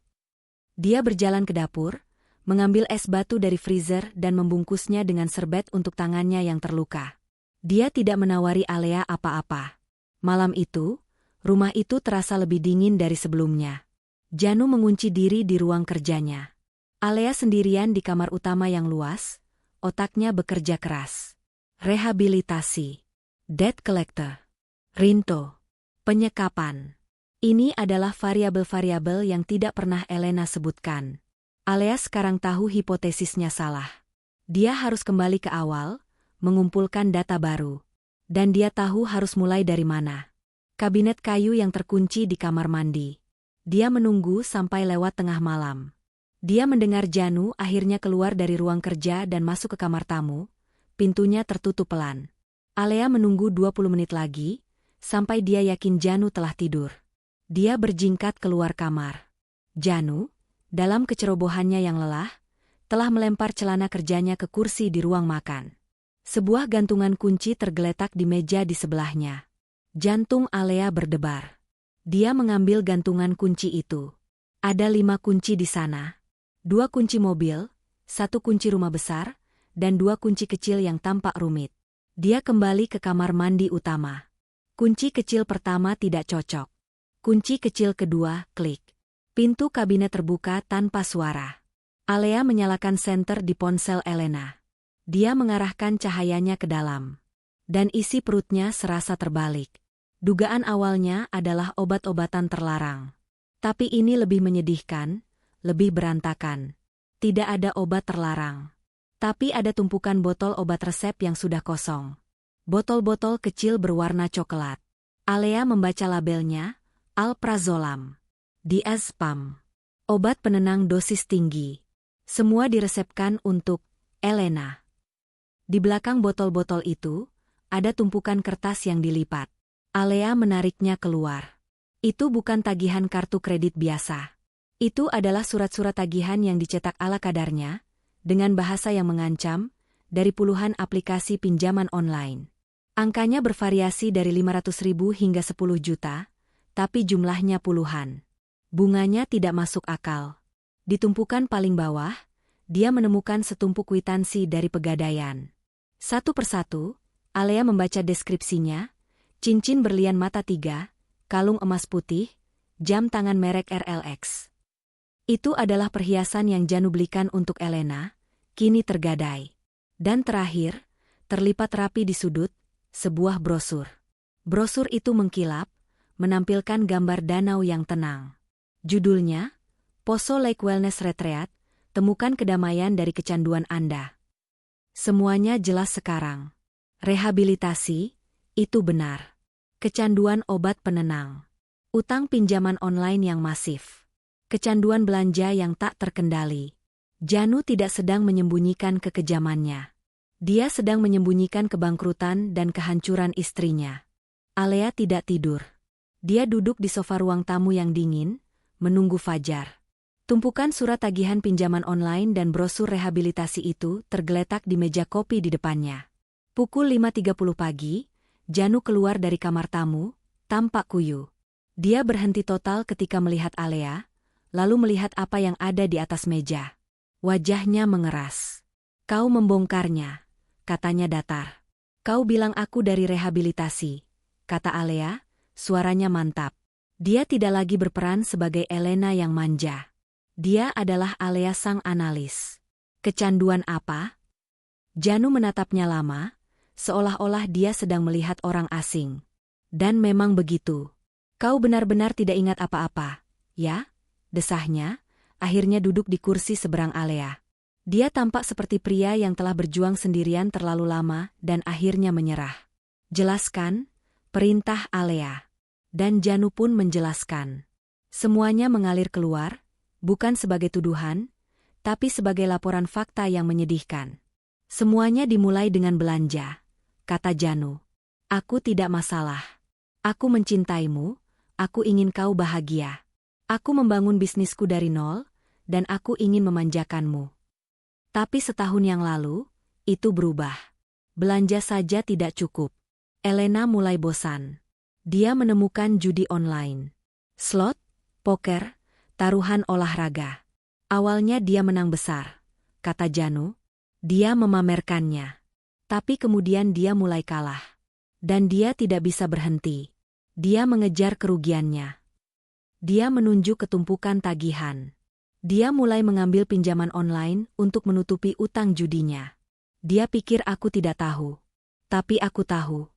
Dia berjalan ke dapur, mengambil es batu dari freezer dan membungkusnya dengan serbet untuk tangannya yang terluka. Dia tidak menawari Alea apa-apa. Malam itu, rumah itu terasa lebih dingin dari sebelumnya. Janu mengunci diri di ruang kerjanya. Alea sendirian di kamar utama yang luas, otaknya bekerja keras. Rehabilitasi. Debt collector. Rinto. Penyekapan. Ini adalah variabel-variabel yang tidak pernah Elena sebutkan. Alea sekarang tahu hipotesisnya salah. Dia harus kembali ke awal, mengumpulkan data baru. Dan dia tahu harus mulai dari mana. Kabinet kayu yang terkunci di kamar mandi. Dia menunggu sampai lewat tengah malam. Dia mendengar Janu akhirnya keluar dari ruang kerja dan masuk ke kamar tamu. Pintunya tertutup pelan. Alea menunggu 20 menit lagi, sampai dia yakin Janu telah tidur. Dia berjingkat keluar kamar. Janu, dalam kecerobohannya yang lelah, telah melempar celana kerjanya ke kursi di ruang makan. Sebuah gantungan kunci tergeletak di meja di sebelahnya. Jantung Alea berdebar. Dia mengambil gantungan kunci itu. Ada 5 kunci di sana. 2 kunci mobil, 1 kunci rumah besar, dan 2 kunci kecil yang tampak rumit. Dia kembali ke kamar mandi utama. Kunci kecil pertama tidak cocok. Kunci kecil kedua, klik. Pintu kabinet terbuka tanpa suara. Alea menyalakan senter di ponsel Elena. Dia mengarahkan cahayanya ke dalam. Dan isi perutnya serasa terbalik. Dugaan awalnya adalah obat-obatan terlarang. Tapi ini lebih menyedihkan, lebih berantakan. Tidak ada obat terlarang. Tapi ada tumpukan botol obat resep yang sudah kosong. Botol-botol kecil berwarna coklat. Alea membaca labelnya, Alprazolam. Diazepam. Obat penenang dosis tinggi. Semua diresepkan untuk Elena. Di belakang botol-botol itu, ada tumpukan kertas yang dilipat. Alea menariknya keluar. Itu bukan tagihan kartu kredit biasa. Itu adalah surat-surat tagihan yang dicetak ala kadarnya, dengan bahasa yang mengancam, dari puluhan aplikasi pinjaman online. Angkanya bervariasi dari 500.000 hingga 10 juta, tapi jumlahnya puluhan. Bunganya tidak masuk akal. Di tumpukan paling bawah, dia menemukan setumpuk kwitansi dari Pegadaian. Satu persatu, Alea membaca deskripsinya, cincin berlian mata 3, kalung emas putih, jam tangan merek RLX. Itu adalah perhiasan yang Janu belikan untuk Elena, kini tergadai. Dan terakhir, terlipat rapi di sudut, sebuah brosur. Brosur itu mengkilap, menampilkan gambar danau yang tenang. Judulnya, Poso Lake Wellness Retreat, temukan kedamaian dari kecanduan Anda. Semuanya jelas sekarang. Rehabilitasi, itu benar. Kecanduan obat penenang. Utang pinjaman online yang masif. Kecanduan belanja yang tak terkendali. Janu tidak sedang menyembunyikan kekejamannya. Dia sedang menyembunyikan kebangkrutan dan kehancuran istrinya. Alea tidak tidur. Dia duduk di sofa ruang tamu yang dingin, menunggu fajar. Tumpukan surat tagihan pinjaman online dan brosur rehabilitasi itu tergeletak di meja kopi di depannya. Pukul 5.30 pagi, Janu keluar dari kamar tamu, tampak kuyu. Dia berhenti total ketika melihat Alea, lalu melihat apa yang ada di atas meja. Wajahnya mengeras. Kau membongkarnya, katanya datar. Kau bilang aku dari rehabilitasi, kata Alea, suaranya mantap. Dia tidak lagi berperan sebagai Elena yang manja. Dia adalah Alea sang analis. Kecanduan apa? Janu menatapnya lama, seolah-olah dia sedang melihat orang asing. Dan memang begitu. Kau benar-benar tidak ingat apa-apa, Ya, desahnya, akhirnya duduk di kursi seberang Alea. Dia tampak seperti pria yang telah berjuang sendirian terlalu lama dan akhirnya menyerah. Jelaskan, perintah Alea. Dan Janu pun menjelaskan. Semuanya mengalir keluar, bukan sebagai tuduhan, tapi sebagai laporan fakta yang menyedihkan. Semuanya dimulai dengan belanja, kata Janu. Aku tidak masalah. Aku mencintaimu, aku ingin kau bahagia. Aku membangun bisnisku dari nol, dan aku ingin memanjakanmu. Tapi setahun yang lalu, itu berubah. Belanja saja tidak cukup. Elena mulai bosan. Dia menemukan judi online. Slot, poker, taruhan olahraga. Awalnya dia menang besar, kata Janu. Dia memamerkannya. Tapi kemudian dia mulai kalah. Dan dia tidak bisa berhenti. Dia mengejar kerugiannya. Dia menunjuk ketumpukan tagihan. Dia mulai mengambil pinjaman online untuk menutupi utang judinya. Dia pikir aku tidak tahu. Tapi aku tahu.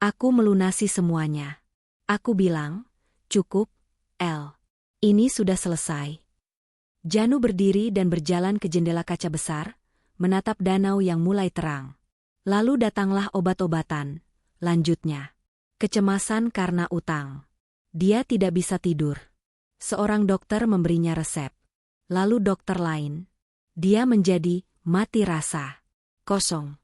Aku melunasi semuanya. Aku bilang, cukup, El. Ini sudah selesai. Janu berdiri dan berjalan ke jendela kaca besar, menatap danau yang mulai terang. Lalu datanglah obat-obatan, lanjutnya. Kecemasan karena utang. Dia tidak bisa tidur. Seorang dokter memberinya resep. Lalu dokter lain. Dia menjadi mati rasa. Kosong.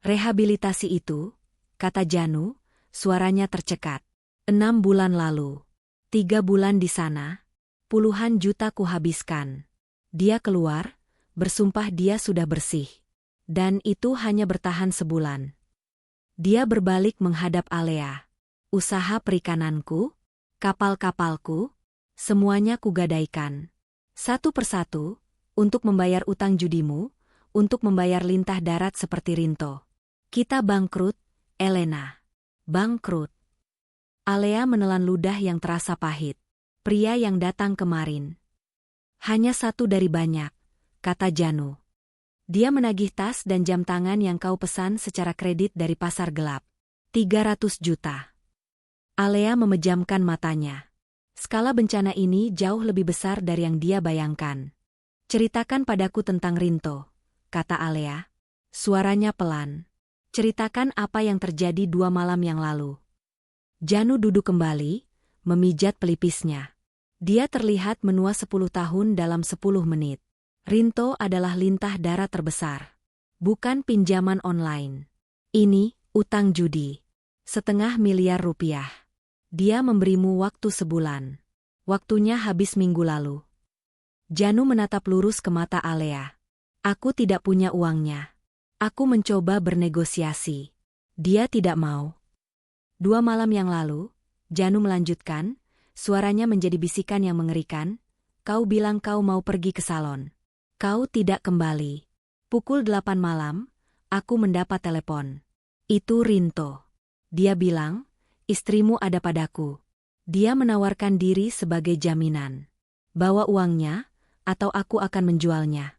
Rehabilitasi itu, kata Janu, suaranya tercekat. 6 bulan lalu. 3 bulan di sana. Puluhan juta kuhabiskan. Dia keluar, bersumpah dia sudah bersih. Dan itu hanya bertahan sebulan. Dia berbalik menghadap Alea. Usaha perikananku, kapal-kapalku, semuanya kugadaikan. Satu persatu, untuk membayar utang judimu, untuk membayar lintah darat seperti Rinto. Kita bangkrut, Elena. Bangkrut. Alea menelan ludah yang terasa pahit. Pria yang datang kemarin. Hanya satu dari banyak, kata Janu. Dia menagih tas dan jam tangan yang kau pesan secara kredit dari pasar gelap. 300 juta. Alea memejamkan matanya. Skala bencana ini jauh lebih besar dari yang dia bayangkan. Ceritakan padaku tentang Rinto, kata Alea. Suaranya pelan. Ceritakan apa yang terjadi 2 malam yang lalu. Janu duduk kembali, memijat pelipisnya. Dia terlihat menua 10 tahun dalam 10 menit. Rinto adalah lintah darat terbesar. Bukan pinjaman online. Ini, utang judi. 500 miliar rupiah. Dia memberimu waktu sebulan. Waktunya habis minggu lalu. Janu menatap lurus ke mata Alea. Aku tidak punya uangnya. Aku mencoba bernegosiasi. Dia tidak mau. 2 malam yang lalu, Janu melanjutkan, suaranya menjadi bisikan yang mengerikan, kau bilang kau mau pergi ke salon. Kau tidak kembali. Pukul 8 malam, aku mendapat telepon. Itu Rinto. Dia bilang, istrimu ada padaku. Dia menawarkan diri sebagai jaminan. Bawa uangnya, atau aku akan menjualnya.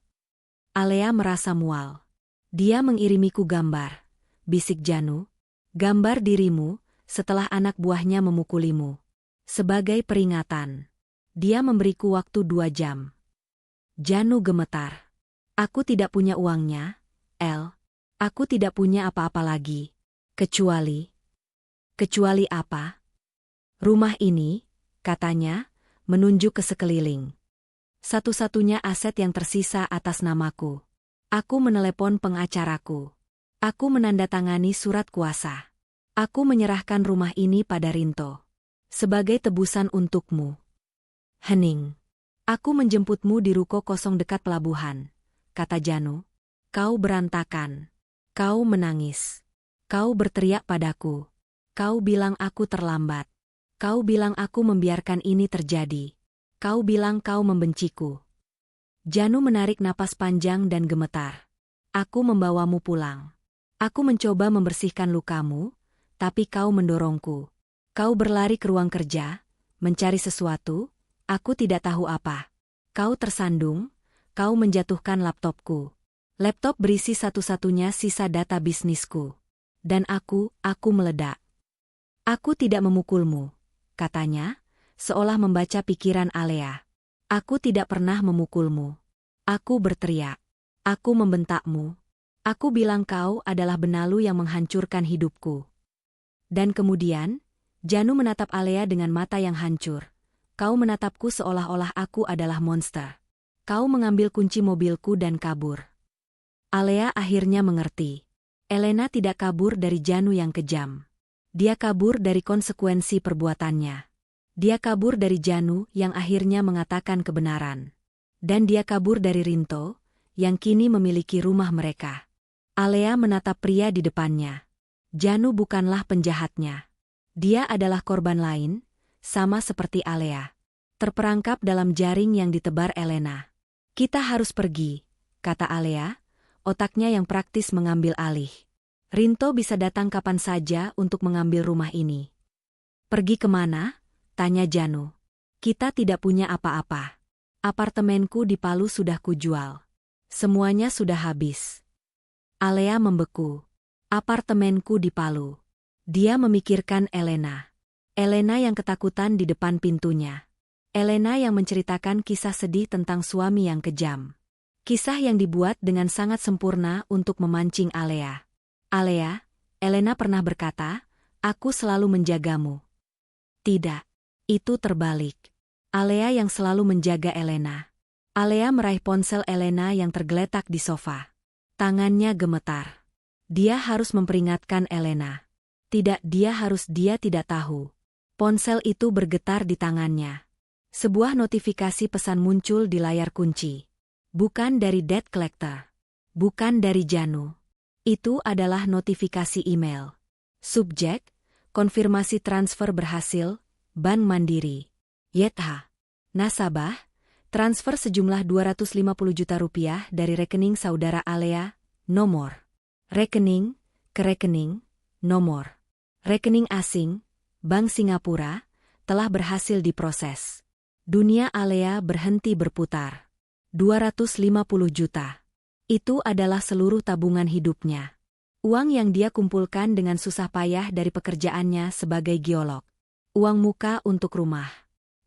Alea merasa mual. Dia mengirimiku gambar. Bisik Janu. Gambar dirimu, setelah anak buahnya memukulimu. Sebagai peringatan. Dia memberiku waktu 2 jam. Janu gemetar. Aku tidak punya uangnya, El. Aku tidak punya apa-apa lagi. Kecuali apa? Rumah ini, katanya, menunjuk ke sekeliling. Satu-satunya aset yang tersisa atas namaku. Aku menelepon pengacaraku. Aku menandatangani surat kuasa. Aku menyerahkan rumah ini pada Rinto. Sebagai tebusan untukmu. Hening. Aku menjemputmu di ruko kosong dekat pelabuhan, kata Janu. Kau berantakan. Kau menangis. Kau berteriak padaku. Kau bilang aku terlambat. Kau bilang aku membiarkan ini terjadi. Kau bilang kau membenciku. Janu menarik napas panjang dan gemetar. Aku membawamu pulang. Aku mencoba membersihkan lukamu, tapi kau mendorongku. Kau berlari ke ruang kerja, mencari sesuatu, aku tidak tahu apa. Kau tersandung, kau menjatuhkan laptopku. Laptop berisi satu-satunya sisa data bisnisku. Dan aku meledak. Aku tidak memukulmu, katanya, seolah membaca pikiran Alea. Aku tidak pernah memukulmu. Aku berteriak. Aku membentakmu. Aku bilang kau adalah benalu yang menghancurkan hidupku. Dan kemudian, Janu menatap Alea dengan mata yang hancur. Kau menatapku seolah-olah aku adalah monster. Kau mengambil kunci mobilku dan kabur. Alea akhirnya mengerti. Elena tidak kabur dari Janu yang kejam. Dia kabur dari konsekuensi perbuatannya. Dia kabur dari Janu yang akhirnya mengatakan kebenaran. Dan dia kabur dari Rinto, yang kini memiliki rumah mereka. Alea menatap pria di depannya. Janu bukanlah penjahatnya. Dia adalah korban lain, sama seperti Alea. Terperangkap dalam jaring yang ditebar Elena. Kita harus pergi, kata Alea, otaknya yang praktis mengambil alih. Rinto bisa datang kapan saja untuk mengambil rumah ini. Pergi kemana? Tanya Janu. Kita tidak punya apa-apa. Apartemenku di Palu sudah kujual. Semuanya sudah habis. Alea membeku. Apartemenku di Palu. Dia memikirkan Elena. Elena yang ketakutan di depan pintunya. Elena yang menceritakan kisah sedih tentang suami yang kejam. Kisah yang dibuat dengan sangat sempurna untuk memancing Alea. Alea, Elena pernah berkata, aku selalu menjagamu. Tidak. Itu terbalik. Alea yang selalu menjaga Elena. Alea meraih ponsel Elena yang tergeletak di sofa. Tangannya gemetar. Dia harus memperingatkan Elena. Tidak, dia tidak tahu. Ponsel itu bergetar di tangannya. Sebuah notifikasi pesan muncul di layar kunci. Bukan dari debt collector. Bukan dari Janu. Itu adalah notifikasi email. Subjek, konfirmasi transfer berhasil, Bank Mandiri. YTH. Nasabah, transfer sejumlah 250 juta rupiah dari rekening saudara Alea, nomor. Rekening, ke rekening, nomor. Rekening asing, Bank Singapura, telah berhasil diproses. Dunia Alea berhenti berputar. 250 juta. Itu adalah seluruh tabungan hidupnya. Uang yang dia kumpulkan dengan susah payah dari pekerjaannya sebagai geolog. Uang muka untuk rumah.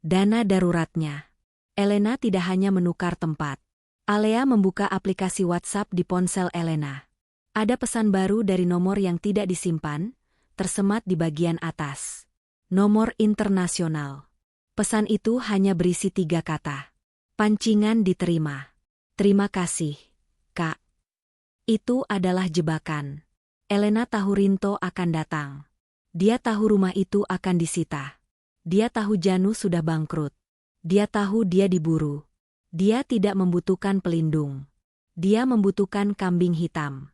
Dana daruratnya. Elena tidak hanya menukar tempat. Alea membuka aplikasi WhatsApp di ponsel Elena. Ada pesan baru dari nomor yang tidak disimpan, tersemat di bagian atas. Nomor internasional. Pesan itu hanya berisi 3 kata. Pancingan diterima. Terima kasih, Kak. Itu adalah jebakan. Elena tahu Rinto akan datang. Dia tahu rumah itu akan disita. Dia tahu Janu sudah bangkrut. Dia tahu dia diburu. Dia tidak membutuhkan pelindung. Dia membutuhkan kambing hitam.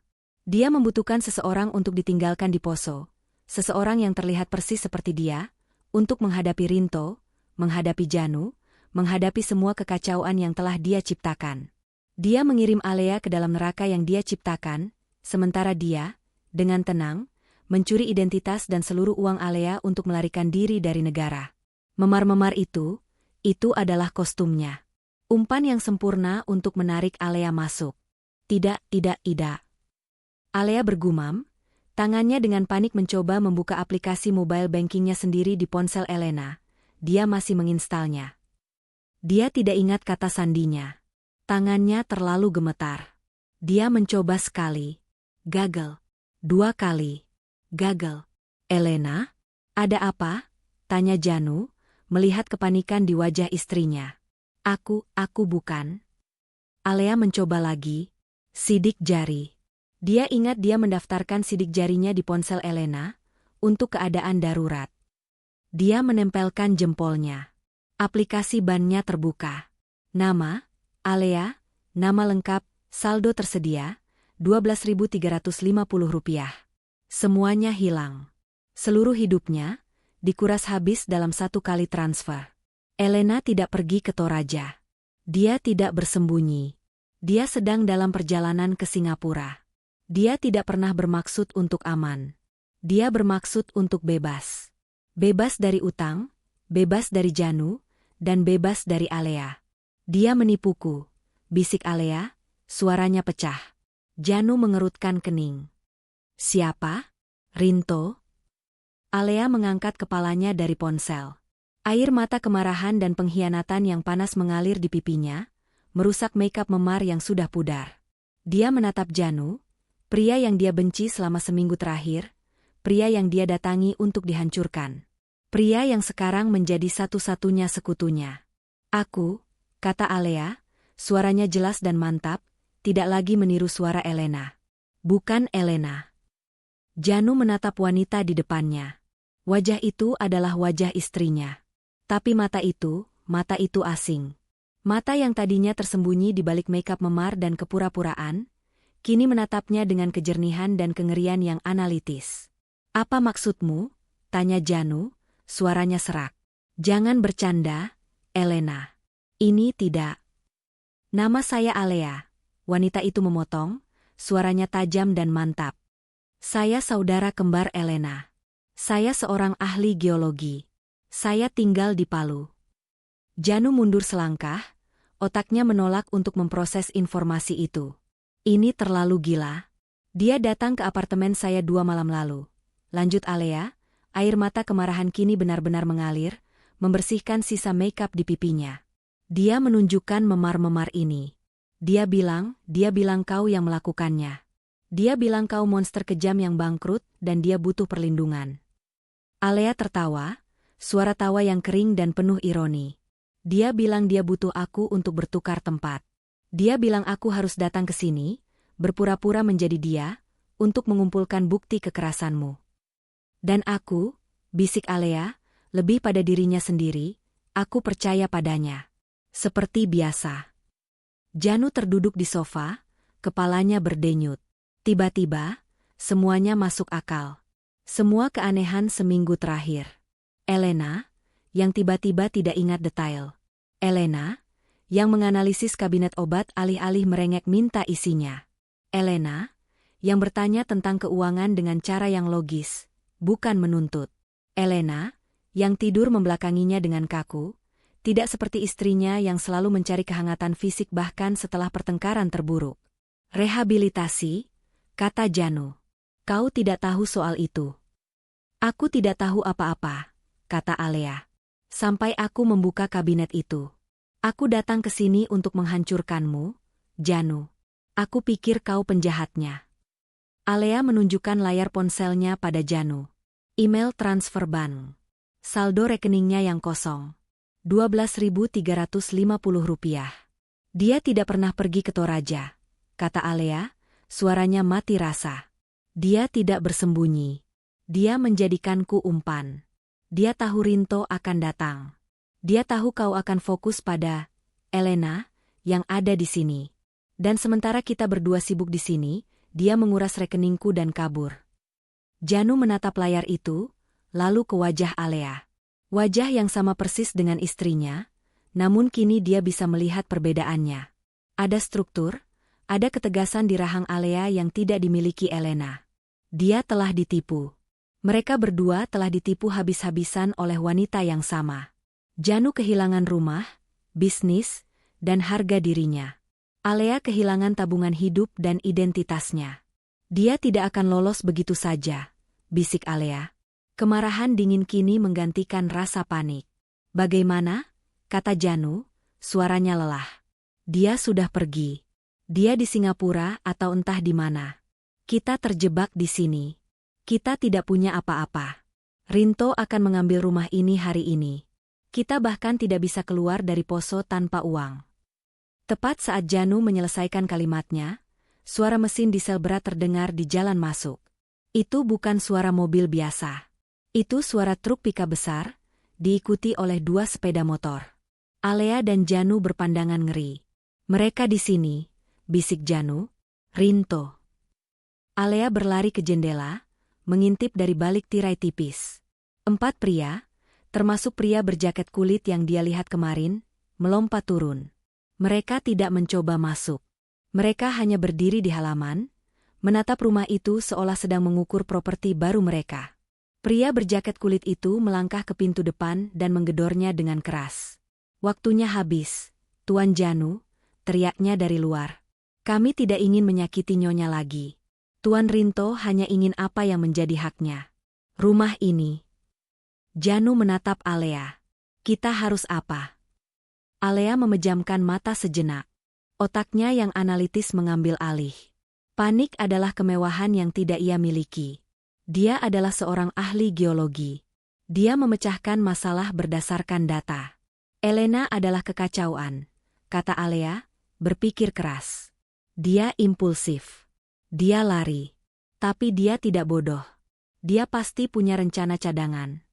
Dia membutuhkan seseorang untuk ditinggalkan di Poso. Seseorang yang terlihat persis seperti dia, untuk menghadapi Rinto, menghadapi Janu, menghadapi semua kekacauan yang telah dia ciptakan. Dia mengirim Alea ke dalam neraka yang dia ciptakan, sementara dia, dengan tenang, mencuri identitas dan seluruh uang Alea untuk melarikan diri dari negara. Memar-memar itu adalah kostumnya. Umpan yang sempurna untuk menarik Alea masuk. Tidak. Alea bergumam, tangannya dengan panik mencoba membuka aplikasi mobile bankingnya sendiri di ponsel Elena. Dia masih menginstalnya. Dia tidak ingat kata sandinya. Tangannya terlalu gemetar. Dia mencoba sekali. Gagal. 2 kali. Gagal. Elena? Ada apa? Tanya Janu, melihat kepanikan di wajah istrinya. Aku bukan. Alea mencoba lagi. Sidik jari. Dia ingat dia mendaftarkan sidik jarinya di ponsel Elena, untuk keadaan darurat. Dia menempelkan jempolnya. Aplikasi bannya terbuka. Nama, Alea, nama lengkap, saldo tersedia, Rp12.350. Semuanya hilang. Seluruh hidupnya, dikuras habis dalam 1 kali transfer. Elena tidak pergi ke Toraja. Dia tidak bersembunyi. Dia sedang dalam perjalanan ke Singapura. Dia tidak pernah bermaksud untuk aman. Dia bermaksud untuk bebas. Bebas dari utang, bebas dari Janu, dan bebas dari Alea. Dia menipuku, bisik Alea, suaranya pecah. Janu mengerutkan kening. Siapa? Rinto? Alea mengangkat kepalanya dari ponsel. Air mata kemarahan dan pengkhianatan yang panas mengalir di pipinya, merusak makeup memar yang sudah pudar. Dia menatap Janu, pria yang dia benci selama seminggu terakhir, pria yang dia datangi untuk dihancurkan. Pria yang sekarang menjadi satu-satunya sekutunya. Aku, kata Alea, suaranya jelas dan mantap, tidak lagi meniru suara Elena. Bukan Elena. Janu menatap wanita di depannya. Wajah itu adalah wajah istrinya. Tapi mata itu asing. Mata yang tadinya tersembunyi di balik makeup memar dan kepura-puraan, kini menatapnya dengan kejernihan dan kengerian yang analitis. Apa maksudmu? Tanya Janu, suaranya serak. Jangan bercanda, Elena. Ini tidak. Nama saya Alea. Wanita itu memotong, suaranya tajam dan mantap. Saya saudara kembar Elena. Saya seorang ahli geologi. Saya tinggal di Palu. Janu mundur selangkah, otaknya menolak untuk memproses informasi itu. Ini terlalu gila. Dia datang ke apartemen saya 2 malam lalu. Lanjut Alea, air mata kemarahan kini benar-benar mengalir, membersihkan sisa makeup di pipinya. Dia menunjukkan memar-memar ini. Dia bilang kau yang melakukannya. Dia bilang kau monster kejam yang bangkrut dan dia butuh perlindungan. Alea tertawa, suara tawa yang kering dan penuh ironi. Dia bilang dia butuh aku untuk bertukar tempat. Dia bilang aku harus datang ke sini, berpura-pura menjadi dia, untuk mengumpulkan bukti kekerasanmu. Dan aku, bisik Alea, lebih pada dirinya sendiri, aku percaya padanya. Seperti biasa. Janu terduduk di sofa, kepalanya berdenyut. Tiba-tiba, semuanya masuk akal. Semua keanehan seminggu terakhir. Elena, yang tiba-tiba tidak ingat detail. Elena, yang menganalisis kabinet obat alih-alih merengek minta isinya. Elena, yang bertanya tentang keuangan dengan cara yang logis, bukan menuntut. Elena, yang tidur membelakanginya dengan kaku, tidak seperti istrinya yang selalu mencari kehangatan fisik bahkan setelah pertengkaran terburuk. Rehabilitasi, kata Janu. Kau tidak tahu soal itu. Aku tidak tahu apa-apa, kata Alea. Sampai aku membuka kabinet itu. Aku datang ke sini untuk menghancurkanmu, Janu. Aku pikir kau penjahatnya. Alea menunjukkan layar ponselnya pada Janu. Email transfer bank. Saldo rekeningnya yang kosong. Rp12.350. Dia tidak pernah pergi ke Toraja, kata Alea, suaranya mati rasa. Dia tidak bersembunyi. Dia menjadikanku umpan. Dia tahu Rinto akan datang. Dia tahu kau akan fokus pada Elena yang ada di sini. Dan sementara kita berdua sibuk di sini, dia menguras rekeningku dan kabur. Janu menatap layar itu, lalu ke wajah Alea. Wajah yang sama persis dengan istrinya, namun kini dia bisa melihat perbedaannya. Ada struktur, ada ketegasan di rahang Alea yang tidak dimiliki Elena. Dia telah ditipu. Mereka berdua telah ditipu habis-habisan oleh wanita yang sama. Janu kehilangan rumah, bisnis, dan harga dirinya. Alea kehilangan tabungan hidup dan identitasnya. Dia tidak akan lolos begitu saja, bisik Alea. Kemarahan dingin kini menggantikan rasa panik. Bagaimana? Kata Janu, suaranya lelah. Dia sudah pergi. Dia di Singapura atau entah di mana. Kita terjebak di sini. Kita tidak punya apa-apa. Rinto akan mengambil rumah ini hari ini. Kita bahkan tidak bisa keluar dari Poso tanpa uang. Tepat saat Janu menyelesaikan kalimatnya, suara mesin diesel berat terdengar di jalan masuk. Itu bukan suara mobil biasa. Itu suara truk pickup besar, diikuti oleh 2 sepeda motor. Alea dan Janu berpandangan ngeri. Mereka di sini, bisik Janu. Rinto. Alea berlari ke jendela, mengintip dari balik tirai tipis. 4 pria, termasuk pria berjaket kulit yang dia lihat kemarin, melompat turun. Mereka tidak mencoba masuk. Mereka hanya berdiri di halaman, menatap rumah itu seolah sedang mengukur properti baru mereka. Pria berjaket kulit itu melangkah ke pintu depan dan menggedornya dengan keras. Waktunya habis, Tuan Janu, teriaknya dari luar. Kami tidak ingin menyakiti Nyonya lagi. Tuan Rinto hanya ingin apa yang menjadi haknya. Rumah ini. Janu menatap Alea. Kita harus apa? Alea memejamkan mata sejenak. Otaknya yang analitis mengambil alih. Panik adalah kemewahan yang tidak ia miliki. Dia adalah seorang ahli geologi. Dia memecahkan masalah berdasarkan data. Elena adalah kekacauan, kata Alea, berpikir keras. Dia impulsif. Dia lari. Tapi dia tidak bodoh. Dia pasti punya rencana cadangan.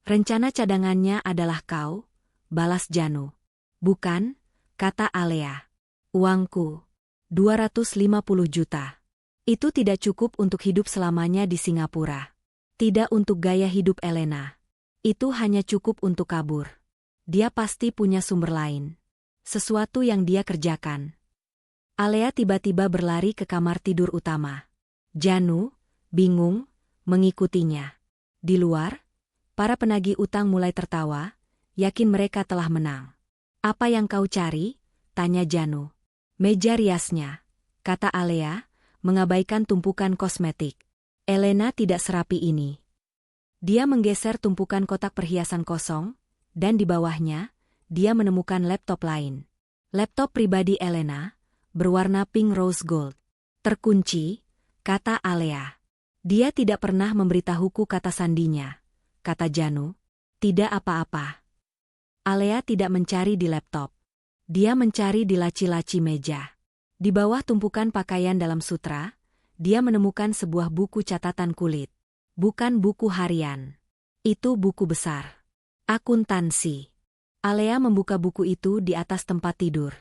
Rencana cadangannya adalah kau, balas Janu. Bukan, kata Alea. Uangku. 250 juta. Itu tidak cukup untuk hidup selamanya di Singapura. Tidak untuk gaya hidup Elena. Itu hanya cukup untuk kabur. Dia pasti punya sumber lain. Sesuatu yang dia kerjakan. Alea tiba-tiba berlari ke kamar tidur utama. Janu, bingung, mengikutinya. Di luar, para penagih utang mulai tertawa, yakin mereka telah menang. Apa yang kau cari? Tanya Janu. Meja riasnya, kata Alea, mengabaikan tumpukan kosmetik. Elena tidak serapi ini. Dia menggeser tumpukan kotak perhiasan kosong, dan di bawahnya, dia menemukan laptop lain. Laptop pribadi Elena, berwarna pink rose gold. Terkunci, kata Alea. Dia tidak pernah memberitahuku kata sandinya, kata Janu. Tidak apa-apa. Alea tidak mencari di laptop. Dia mencari di laci-laci meja. Di bawah tumpukan pakaian dalam sutra, dia menemukan sebuah buku catatan kulit. Bukan buku harian. Itu buku besar. Akuntansi. Alea membuka buku itu di atas tempat tidur.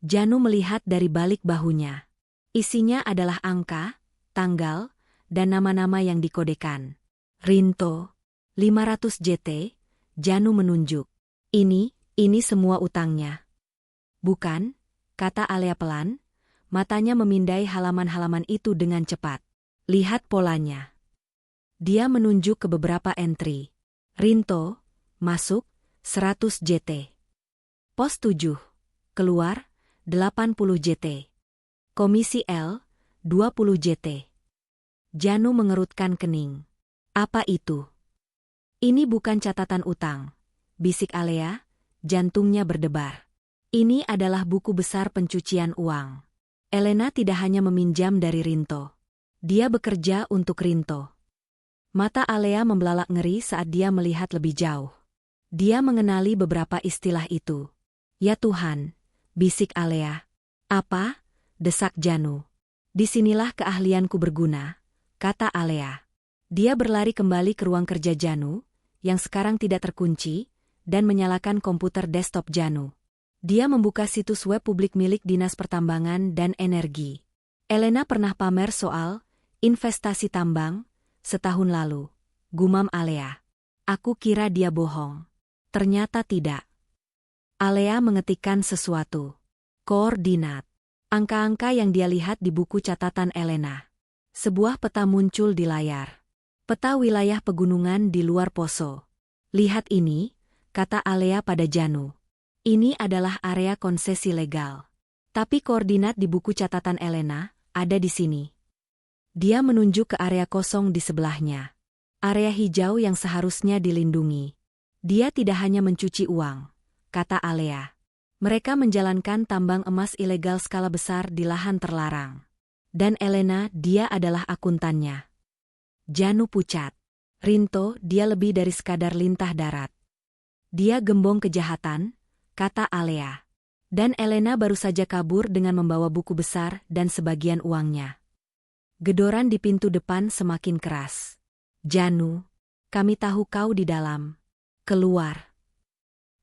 Janu melihat dari balik bahunya. Isinya adalah angka, tanggal, dan nama-nama yang dikodekan. Rinto, 500 JT, Janu menunjuk. Ini semua utangnya. Bukan, kata Alea pelan, matanya memindai halaman-halaman itu dengan cepat. Lihat polanya. Dia menunjuk ke beberapa entry. Rinto, masuk, 100 JT. Pos 7, keluar, 80 JT. Komisi L, 20 JT. Janu mengerutkan kening. Apa itu? Ini bukan catatan utang, bisik Alea, jantungnya berdebar. Ini adalah buku besar pencucian uang. Elena tidak hanya meminjam dari Rinto. Dia bekerja untuk Rinto. Mata Alea membelalak ngeri saat dia melihat lebih jauh. Dia mengenali beberapa istilah itu. Ya Tuhan, bisik Alea. Apa? Desak Janu. Disinilah keahlianku berguna, kata Alea. Dia berlari kembali ke ruang kerja Janu, yang sekarang tidak terkunci, dan menyalakan komputer desktop Janu. Dia membuka situs web publik milik Dinas Pertambangan dan Energi. Elena pernah pamer soal investasi tambang setahun lalu. Gumam Alea. Aku kira dia bohong. Ternyata tidak. Alea mengetikkan sesuatu. Koordinat. Angka-angka yang dia lihat di buku catatan Elena. Sebuah peta muncul di layar. Peta wilayah pegunungan di luar Poso. Lihat ini, kata Alea pada Janu. Ini adalah area konsesi legal. Tapi koordinat di buku catatan Elena ada di sini. Dia menunjuk ke area kosong di sebelahnya. Area hijau yang seharusnya dilindungi. Dia tidak hanya mencuci uang, kata Alea. Mereka menjalankan tambang emas ilegal skala besar di lahan terlarang. Dan Elena, dia adalah akuntannya. Janu pucat. Rinto, dia lebih dari sekadar lintah darat. Dia gembong kejahatan, kata Alea. Dan Elena baru saja kabur dengan membawa buku besar dan sebagian uangnya. Gedoran di pintu depan semakin keras. Janu, kami tahu kau di dalam. Keluar.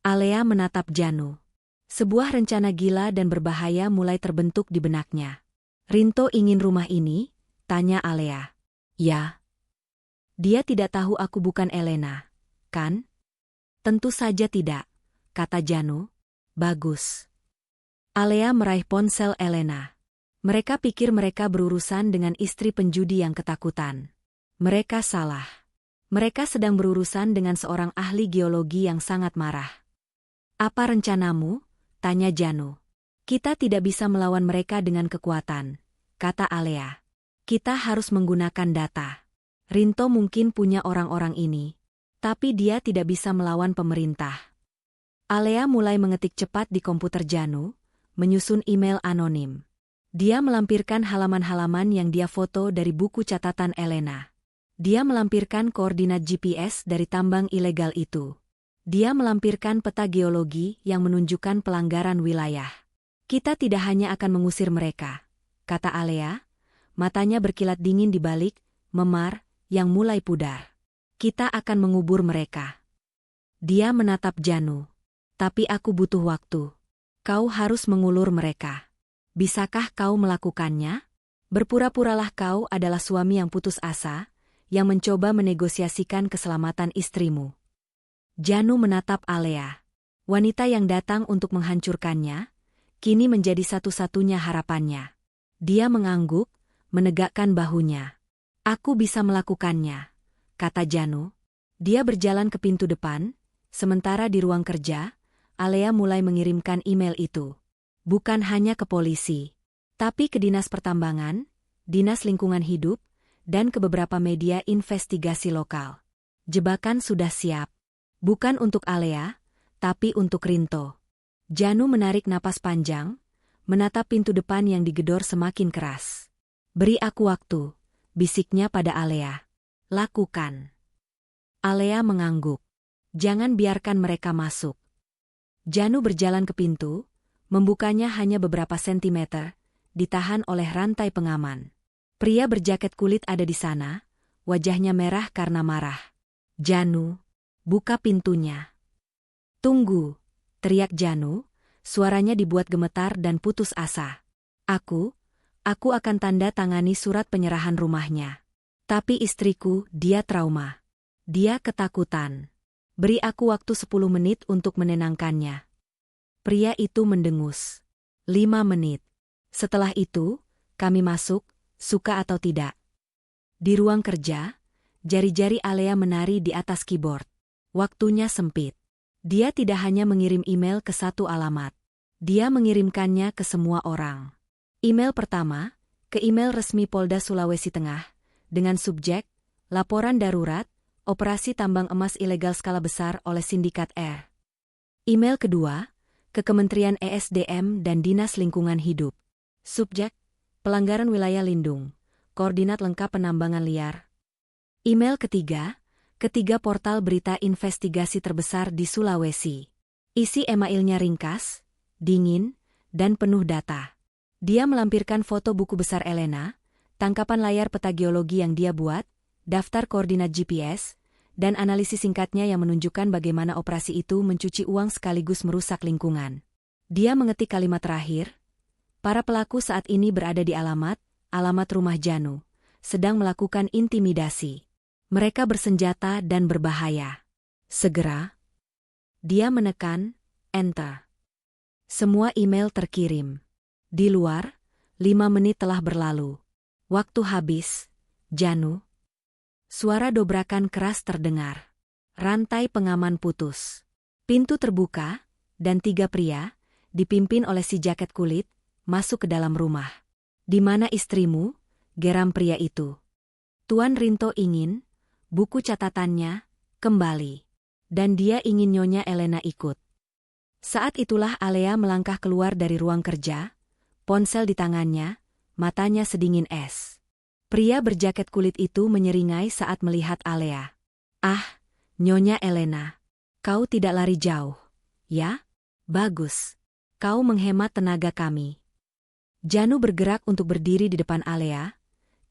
Alea menatap Janu. Sebuah rencana gila dan berbahaya mulai terbentuk di benaknya. Rinto ingin rumah ini? Tanya Alea. Ya. Dia tidak tahu aku bukan Elena, kan? Tentu saja tidak, kata Janu. Bagus. Alea meraih ponsel Elena. Mereka pikir mereka berurusan dengan istri penjudi yang ketakutan. Mereka salah. Mereka sedang berurusan dengan seorang ahli geologi yang sangat marah. Apa rencanamu? Tanya Janu. Kita tidak bisa melawan mereka dengan kekuatan, kata Alea. Kita harus menggunakan data. Rinto mungkin punya orang-orang ini, tapi dia tidak bisa melawan pemerintah. Alea mulai mengetik cepat di komputer Janu, menyusun email anonim. Dia melampirkan halaman-halaman yang dia foto dari buku catatan Elena. Dia melampirkan koordinat GPS dari tambang ilegal itu. Dia melampirkan peta geologi yang menunjukkan pelanggaran wilayah. Kita tidak hanya akan mengusir mereka, kata Alea, matanya berkilat dingin di balik memar yang mulai pudar. Kita akan mengubur mereka. Dia menatap Janu. Tapi aku butuh waktu. Kau harus mengulur mereka. Bisakah kau melakukannya? Berpura-puralah kau adalah suami yang putus asa, yang mencoba menegosiasikan keselamatan istrimu. Janu menatap Alea. Wanita yang datang untuk menghancurkannya, kini menjadi satu-satunya harapannya. Dia mengangguk, menegakkan bahunya. Aku bisa melakukannya, kata Janu. Dia berjalan ke pintu depan, sementara di ruang kerja, Alea mulai mengirimkan email itu. Bukan hanya ke polisi, tapi ke Dinas Pertambangan, Dinas Lingkungan Hidup, dan ke beberapa media investigasi lokal. Jebakan sudah siap. Bukan untuk Alea, tapi untuk Rinto. Janu menarik napas panjang, menatap pintu depan yang digedor semakin keras. Beri aku waktu, bisiknya pada Alea. Lakukan. Alea mengangguk. Jangan biarkan mereka masuk. Janu berjalan ke pintu, membukanya hanya beberapa sentimeter, ditahan oleh rantai pengaman. Pria berjaket kulit ada di sana, wajahnya merah karena marah. Janu, buka pintunya. Tunggu, teriak Janu, suaranya dibuat gemetar dan putus asa. Aku akan tanda tangani surat penyerahan rumahnya. Tapi istriku, dia trauma. Dia ketakutan. Beri aku waktu 10 menit untuk menenangkannya. Pria itu mendengus. 5 menit. Setelah itu, kami masuk, suka atau tidak. Di ruang kerja, jari-jari Alea menari di atas keyboard. Waktunya sempit. Dia tidak hanya mengirim email ke satu alamat. Dia mengirimkannya ke semua orang. Email pertama, ke email resmi Polda Sulawesi Tengah, dengan subjek, laporan darurat, operasi tambang emas ilegal skala besar oleh Sindikat R. Email kedua, ke Kementerian ESDM dan Dinas Lingkungan Hidup. Subjek, pelanggaran wilayah lindung, koordinat lengkap penambangan liar. Email ketiga, ketiga portal berita investigasi terbesar di Sulawesi. Isi emailnya ringkas, dingin, dan penuh data. Dia melampirkan foto buku besar Elena, tangkapan layar peta geologi yang dia buat, daftar koordinat GPS, dan analisis singkatnya yang menunjukkan bagaimana operasi itu mencuci uang sekaligus merusak lingkungan. Dia mengetik kalimat terakhir, para pelaku saat ini berada di alamat rumah Janu, sedang melakukan intimidasi. Mereka bersenjata dan berbahaya. Segera. Dia menekan Enter. Semua email terkirim. Di luar, 5 menit telah berlalu. Waktu habis, Janu. Suara dobrakan keras terdengar. Rantai pengaman putus. Pintu terbuka, dan 3 pria, dipimpin oleh si jaket kulit, masuk ke dalam rumah. Di mana istrimu? Geram pria itu. Tuan Rinto ingin, buku catatannya, kembali. Dan dia ingin Nyonya Elena ikut. Saat itulah Alea melangkah keluar dari ruang kerja, ponsel di tangannya, matanya sedingin es. Pria berjaket kulit itu menyeringai saat melihat Alea. Ah, Nyonya Elena, kau tidak lari jauh, ya? Bagus. Kau menghemat tenaga kami. Janu bergerak untuk berdiri di depan Alea,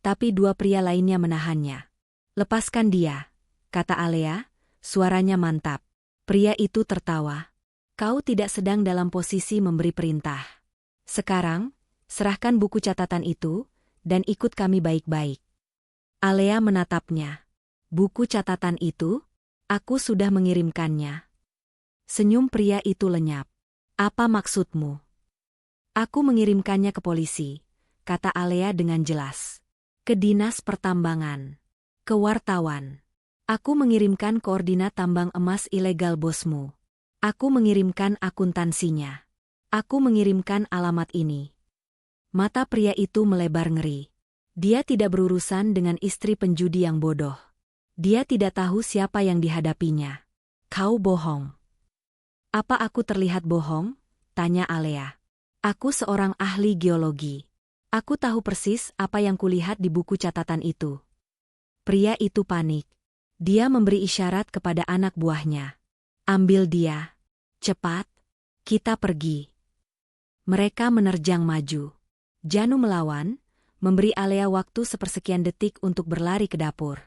tapi 2 pria lainnya menahannya. Lepaskan dia, kata Alea, suaranya mantap. Pria itu tertawa. Kau tidak sedang dalam posisi memberi perintah. Sekarang, serahkan buku catatan itu, dan ikut kami baik-baik. Alea menatapnya. Buku catatan itu? Aku sudah mengirimkannya. Senyum pria itu lenyap. Apa maksudmu? Aku mengirimkannya ke polisi, kata Alea dengan jelas. Ke Dinas Pertambangan. Ke wartawan. Aku mengirimkan koordinat tambang emas ilegal bosmu. Aku mengirimkan akuntansinya. Aku mengirimkan alamat ini. Mata pria itu melebar ngeri. Dia tidak berurusan dengan istri penjudi yang bodoh. Dia tidak tahu siapa yang dihadapinya. Kau bohong. Apa aku terlihat bohong? Tanya Alea. Aku seorang ahli geologi. Aku tahu persis apa yang kulihat di buku catatan itu. Pria itu panik. Dia memberi isyarat kepada anak buahnya. Ambil dia. Cepat. Kita pergi. Mereka menerjang maju. Janu melawan, memberi Alea waktu sepersekian detik untuk berlari ke dapur.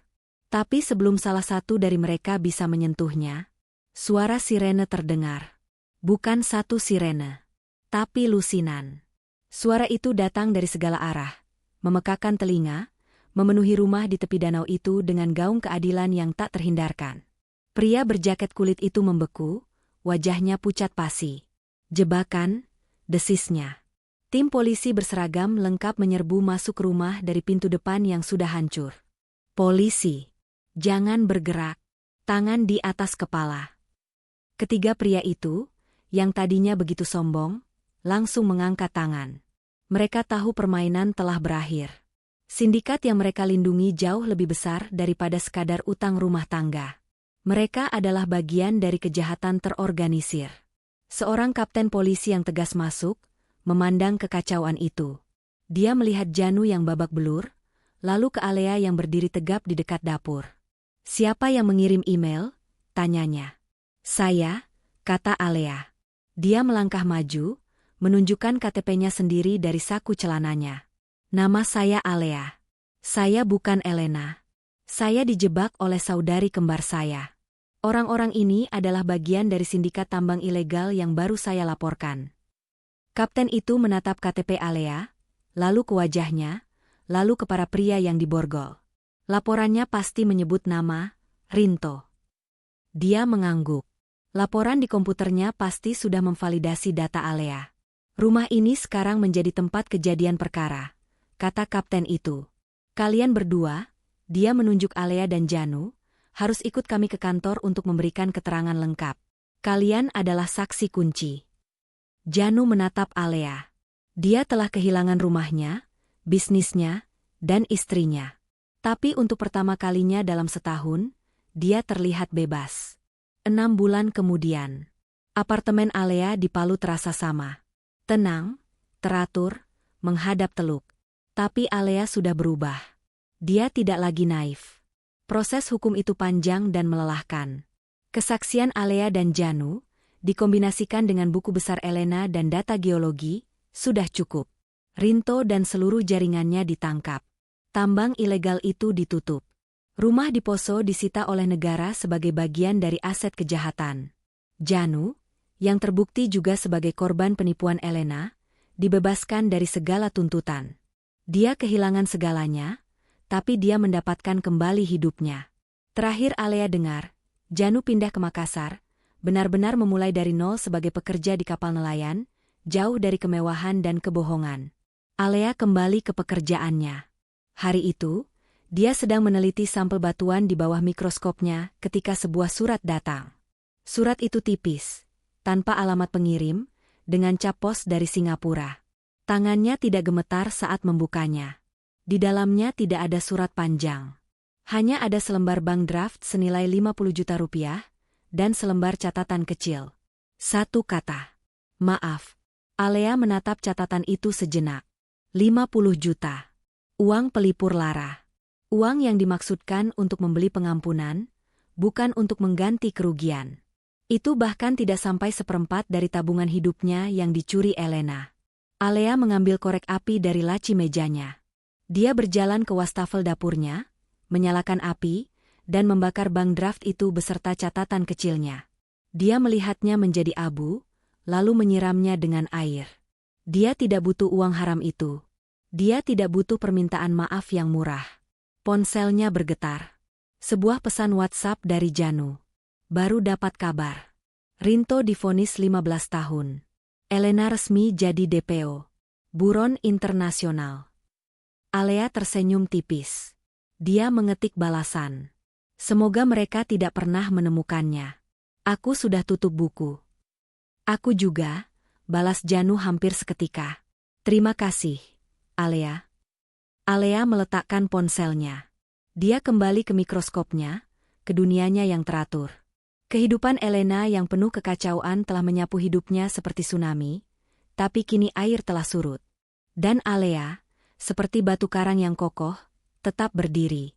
Tapi sebelum salah satu dari mereka bisa menyentuhnya, suara sirene terdengar. Bukan satu sirene, tapi lusinan. Suara itu datang dari segala arah, memekakan telinga, memenuhi rumah di tepi danau itu dengan gaung keadilan yang tak terhindarkan. Pria berjaket kulit itu membeku, wajahnya pucat pasi. Jebakan, desisnya. Tim polisi berseragam lengkap menyerbu masuk rumah dari pintu depan yang sudah hancur. Polisi, jangan bergerak, tangan di atas kepala. Ketiga pria itu, yang tadinya begitu sombong, langsung mengangkat tangan. Mereka tahu permainan telah berakhir. Sindikat yang mereka lindungi jauh lebih besar daripada sekadar utang rumah tangga. Mereka adalah bagian dari kejahatan terorganisir. Seorang kapten polisi yang tegas masuk, memandang kekacauan itu. Dia melihat Janu yang babak belur, lalu ke Alea yang berdiri tegap di dekat dapur. Siapa yang mengirim email? Tanyanya. Saya, kata Alea. Dia melangkah maju, menunjukkan KTP-nya sendiri dari saku celananya. Nama saya Alea. Saya bukan Elena. Saya dijebak oleh saudari kembar saya. Orang-orang ini adalah bagian dari sindikat tambang ilegal yang baru saya laporkan. Kapten itu menatap KTP Alea, lalu ke wajahnya, lalu ke para pria yang diborgol. Laporannya pasti menyebut nama, Rinto. Dia mengangguk. Laporan di komputernya pasti sudah memvalidasi data Alea. Rumah ini sekarang menjadi tempat kejadian perkara, kata kapten itu. Kalian berdua, dia menunjuk Alea dan Janu, harus ikut kami ke kantor untuk memberikan keterangan lengkap. Kalian adalah saksi kunci. Janu menatap Alea. Dia telah kehilangan rumahnya, bisnisnya, dan istrinya. Tapi untuk pertama kalinya dalam setahun, dia terlihat bebas. 6 bulan kemudian, apartemen Alea di Palu terasa sama. Tenang, teratur, menghadap teluk. Tapi Alea sudah berubah. Dia tidak lagi naif. Proses hukum itu panjang dan melelahkan. Kesaksian Alea dan Janu, dikombinasikan dengan buku besar Elena dan data geologi, sudah cukup. Rinto dan seluruh jaringannya ditangkap. Tambang ilegal itu ditutup. Rumah di Poso disita oleh negara sebagai bagian dari aset kejahatan. Janu, yang terbukti juga sebagai korban penipuan Elena, dibebaskan dari segala tuntutan. Dia kehilangan segalanya, tapi dia mendapatkan kembali hidupnya. Terakhir Alea dengar, Janu pindah ke Makassar, benar-benar memulai dari nol sebagai pekerja di kapal nelayan, jauh dari kemewahan dan kebohongan. Alea kembali ke pekerjaannya. Hari itu, dia sedang meneliti sampel batuan di bawah mikroskopnya ketika sebuah surat datang. Surat itu tipis, tanpa alamat pengirim, dengan cap pos dari Singapura. Tangannya tidak gemetar saat membukanya. Di dalamnya tidak ada surat panjang. Hanya ada selembar bank draft senilai 50 juta rupiah, dan selembar catatan kecil. Satu kata. Maaf. Alea menatap catatan itu sejenak. 50 juta. Uang pelipur lara. Uang yang dimaksudkan untuk membeli pengampunan, bukan untuk mengganti kerugian. Itu bahkan tidak sampai seperempat dari tabungan hidupnya yang dicuri Elena. Alea mengambil korek api dari laci mejanya. Dia berjalan ke wastafel dapurnya, menyalakan api, dan membakar bank draft itu beserta catatan kecilnya. Dia melihatnya menjadi abu, lalu menyiramnya dengan air. Dia tidak butuh uang haram itu. Dia tidak butuh permintaan maaf yang murah. Ponselnya bergetar. Sebuah pesan WhatsApp dari Janu. Baru dapat kabar. Rinto divonis 15 tahun. Elena resmi jadi DPO. Buron internasional. Alea tersenyum tipis. Dia mengetik balasan. Semoga mereka tidak pernah menemukannya. Aku sudah tutup buku. Aku juga, balas Janu hampir seketika. Terima kasih, Alea. Alea meletakkan ponselnya. Dia kembali ke mikroskopnya, ke dunianya yang teratur. Kehidupan Elena yang penuh kekacauan telah menyapu hidupnya seperti tsunami, tapi kini air telah surut. Dan Alea, seperti batu karang yang kokoh, tetap berdiri.